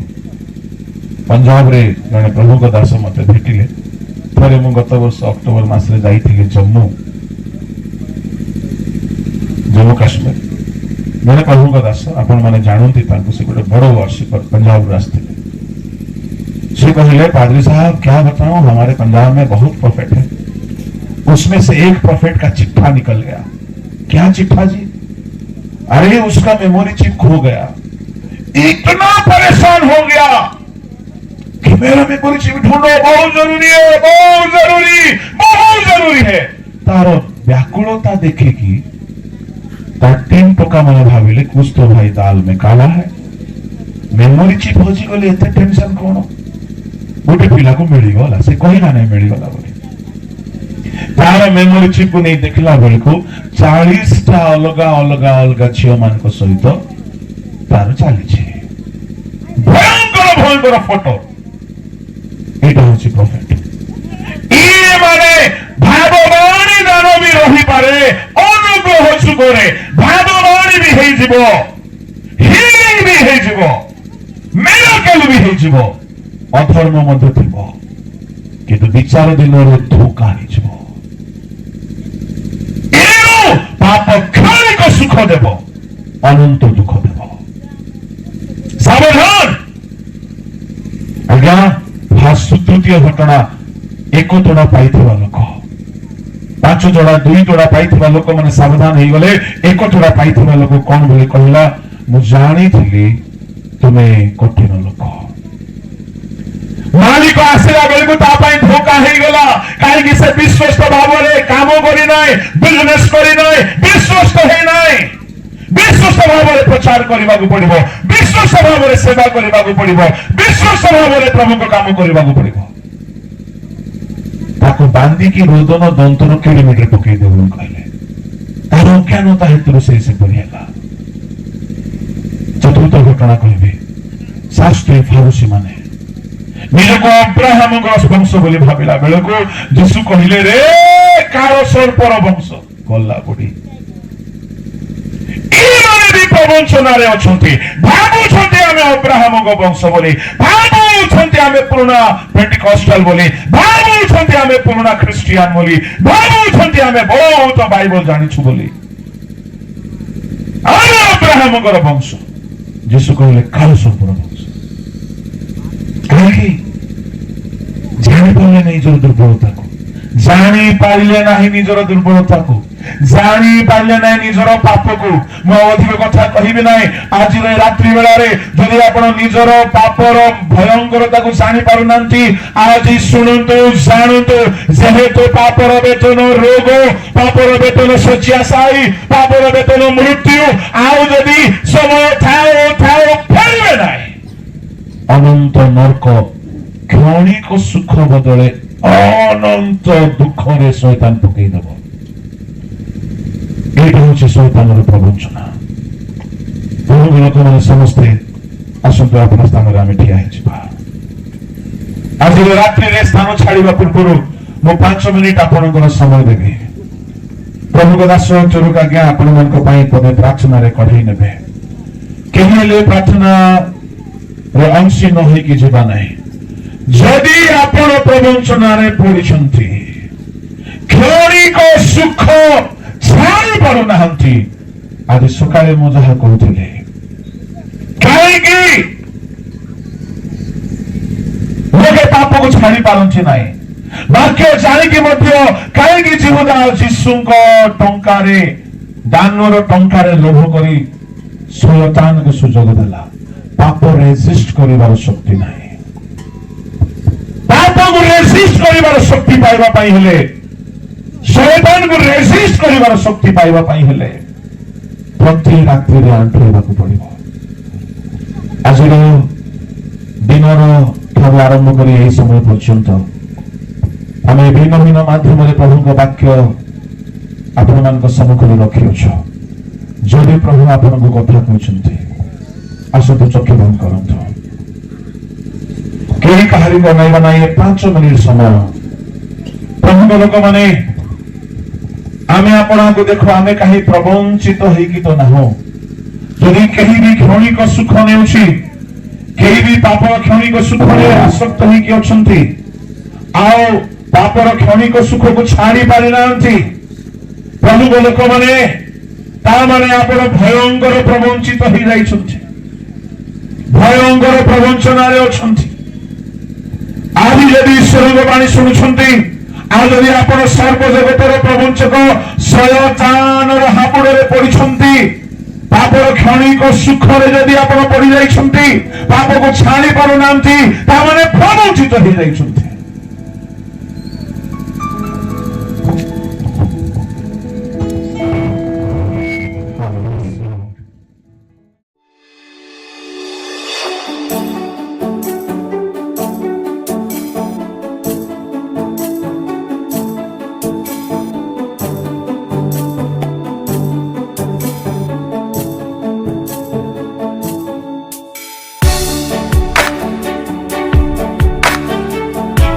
ପଞ୍ଜାବରେ ଜଣେ ପ୍ରଭୁଙ୍କ ଦାସ ମତେ ଭେଟିଲେ। ଥରେ ମୁଁ ଗତ ବର୍ଷ ଅକ୍ଟୋବର ମାସରେ ଯାଇଥିଲି ଜମ୍ମୁ କାଶ୍ମୀର। ଜଣେ ପ୍ରଭୁଙ୍କ ଦାସ, ଆପଣ ମାନେ ଜାଣନ୍ତି ତାଙ୍କୁ, ସେ ଗୋଟେ ବଡ वर्शिपर पंजाब ଆସିଥିଲେ। से कहले पादरी साहब क्या बताऊं, हमारे पंजाब में बहुत प्रॉफिट है। उसमें से एक प्रॉफिट का चिट्ठा निकल गया। क्या चिट्ठा जी? अरे उसका मेमोरी चिप खो गया, इतना परेशान हो गया कि मेरा मेमोरी चिप ढूंढो, बहुत जरूरी है, बहुत जरूरी है। तार व्याकुलता देखिकी तार टीम टोका मैंने भाविले कुछ तो भाई दाल में काला है। मेमोरी चिप हजी गले एते टेंशन कौन? गोटे पिला को मिलगला, से कहला नहीं मिलगला बोली। तार मेमोरी चिप को नहीं देखला बेल को 40 टा अलग झील मान सहित तार चली भयंकर फोटो। एटा होची प्रॉफिट। ये माने भागवानी दान भी रही पारे, अनुग्रह जुगरे भागवानी भी हेई जिवो, हीलिंग भी हेई जिवो, मिराकल भी हेई जिवो, अधर्म मध्य थिबो, किंतु विचार दिन रे धोखा नहीं जिवो। एनु पाप क्षणिक सुख देव, अनंत दुख देव। सावधान। आज्ञा तृतीय घटना, एक तोड़ा पाई लोक 5 जोड़ा 2 जोड़ा पाई लोक मैंने सावधान हो गले। एक तोड़ा पाई लोक कौन बोली कहला, मु जानी थी तुम्हें कठिन लोक। मालिक आसला बेल को धोखा हो गला, कहीं से विश्वस्त भाव में काम करी ना, बिजनेस करी ना, विश्वस्त है ना, विश्वस्त भाव में प्रचार करने को पड़ो, विश्वस्त भाव में सेवा करने को पड़ो, विश्वस्त भाव में प्रभु को काम करने को पड़ो। ताको बांधिकी रोदन दंतन किलोमीटर पकई देव कहले, तार अज्ञानता हेतु से पड़ेगा। चतुर्थ घटना कहबे, शास्त्री फारूसी माने निजको अब्राहम वंश बोली भाविला बेल को यीशु कहले, रे कार सर्पर वंश गला बुढ़ी प्रवंचनारे अछंती, भाबुछंती आमे अब्राहम वंश बोली, भाबुछंती आमे पुराना पेंटिकॉस्टल बोली, भाबुछंती आमे पुराना क्रिश्चियन बोली, भाबुछंती आमे बहुत बाइबल जानिछु बोली। आमे अब्राहम वंश। यीशु कहले काल सर्पर वंश। कहीं जानी पारे नहीं निजर दुर्बलता को, जानी पारे नहीं निजर दुर्बलता को, जानी पारे नहीं निजर पाप को। मु अधिक कथा कहबी ना। आज रात्रि बेला रे जदि आपण निजर पापर भयंकरता को जानी पारु नांती, आज सुनंतु जानंतु, जेहेतु पापर वेतन रोग, पापर वेतन शय्याशायी, पापर वेतन मृत्यु, आउ जदि समय थाओ फेरबे नाही। अनंत नरक क्षणिक सुख बदले अनंत दुख रे शैतान पकई देव। ये हूँ शैतान प्रवंचना। लोक मैंने समस्ते आसतु अपना स्थान में आम ठिया आज रात्रि स्थान छाड़ा पूर्व मु 5 मिनिट आपंकर समय देवी। प्रभु को दास चोरुक आज्ञा आपण पदे प्रार्थना रे कढ़ई ने कहीं प्रार्थना रे अंशी न होइकी जीवा नहीं। जदि आपण प्रवंचना रे पड़िछंती, क्षणिक सुख छाड़ी पारु नाहंती, आज सकाळे मु जहा कहूथिले कहीं लोके पाप को छाड़ी पारंती नाही। वाक्य जानिकी मध्य कहीं जीवदा यीशुको टंकारे दानर टंकारे लोभ करी शैतान को सुजोग देला। पाप रेजिस्ट करिवार शक्ति नाही। पाप को रेजिस्ट करिवार शक्ति पाइबा पई हेले, शैतान को रेजिस्ट करिवार शक्ति पाइबा पई हेले प्रति रात्रि रे आंठोइबाकू पड़िबो। आज दिनर ठारू आरंभ करी एही समय पर्यंत आमे भिन्न भिन्न माध्यम रे प्रभु को वाक्य आपण मान सम्मुखरे रखियो। जदि प्रभु आपण को कथा कहउछंती, आसतु चक्षु बंद करंतु। कहीं कहारी बनाइबा नहीं 5 मिनिट समय। प्रभु लोक माने आमे आपना को देखो, आमे कहीं प्रवंचित होइकी तो ना हो। यदि कहीं भी क्षणिक सुख नेउछि, कहीं भी पाप क्षणिक सुख रे आसक्त होइकी अछंती, आओ पापर क्षणिक सुख को छाड़ी पारि नांती। प्रभु लोक माने ता माने आपण भयंकर प्रवंचित होई जाइछंती, भयंकर प्रवंचना रे अछंती। आज यदि ईश्वर वाणी शुणुछंती, आज यदि आपण सर्व जगतर प्रवंचक शयतान हाबुड़ रे पड़िछंती, ପାପର କ୍ଷଣିକ ସୁଖରେ ଯଦି ଆପଣ ପଡି ଯାଇଛନ୍ତି, ପାପକୁ ଛାଡ଼ି ପାରୁନାହାନ୍ତି, ତାମାନେ ପ୍ରବଞ୍ଚିତ ହେଇଯାଇଛନ୍ତି।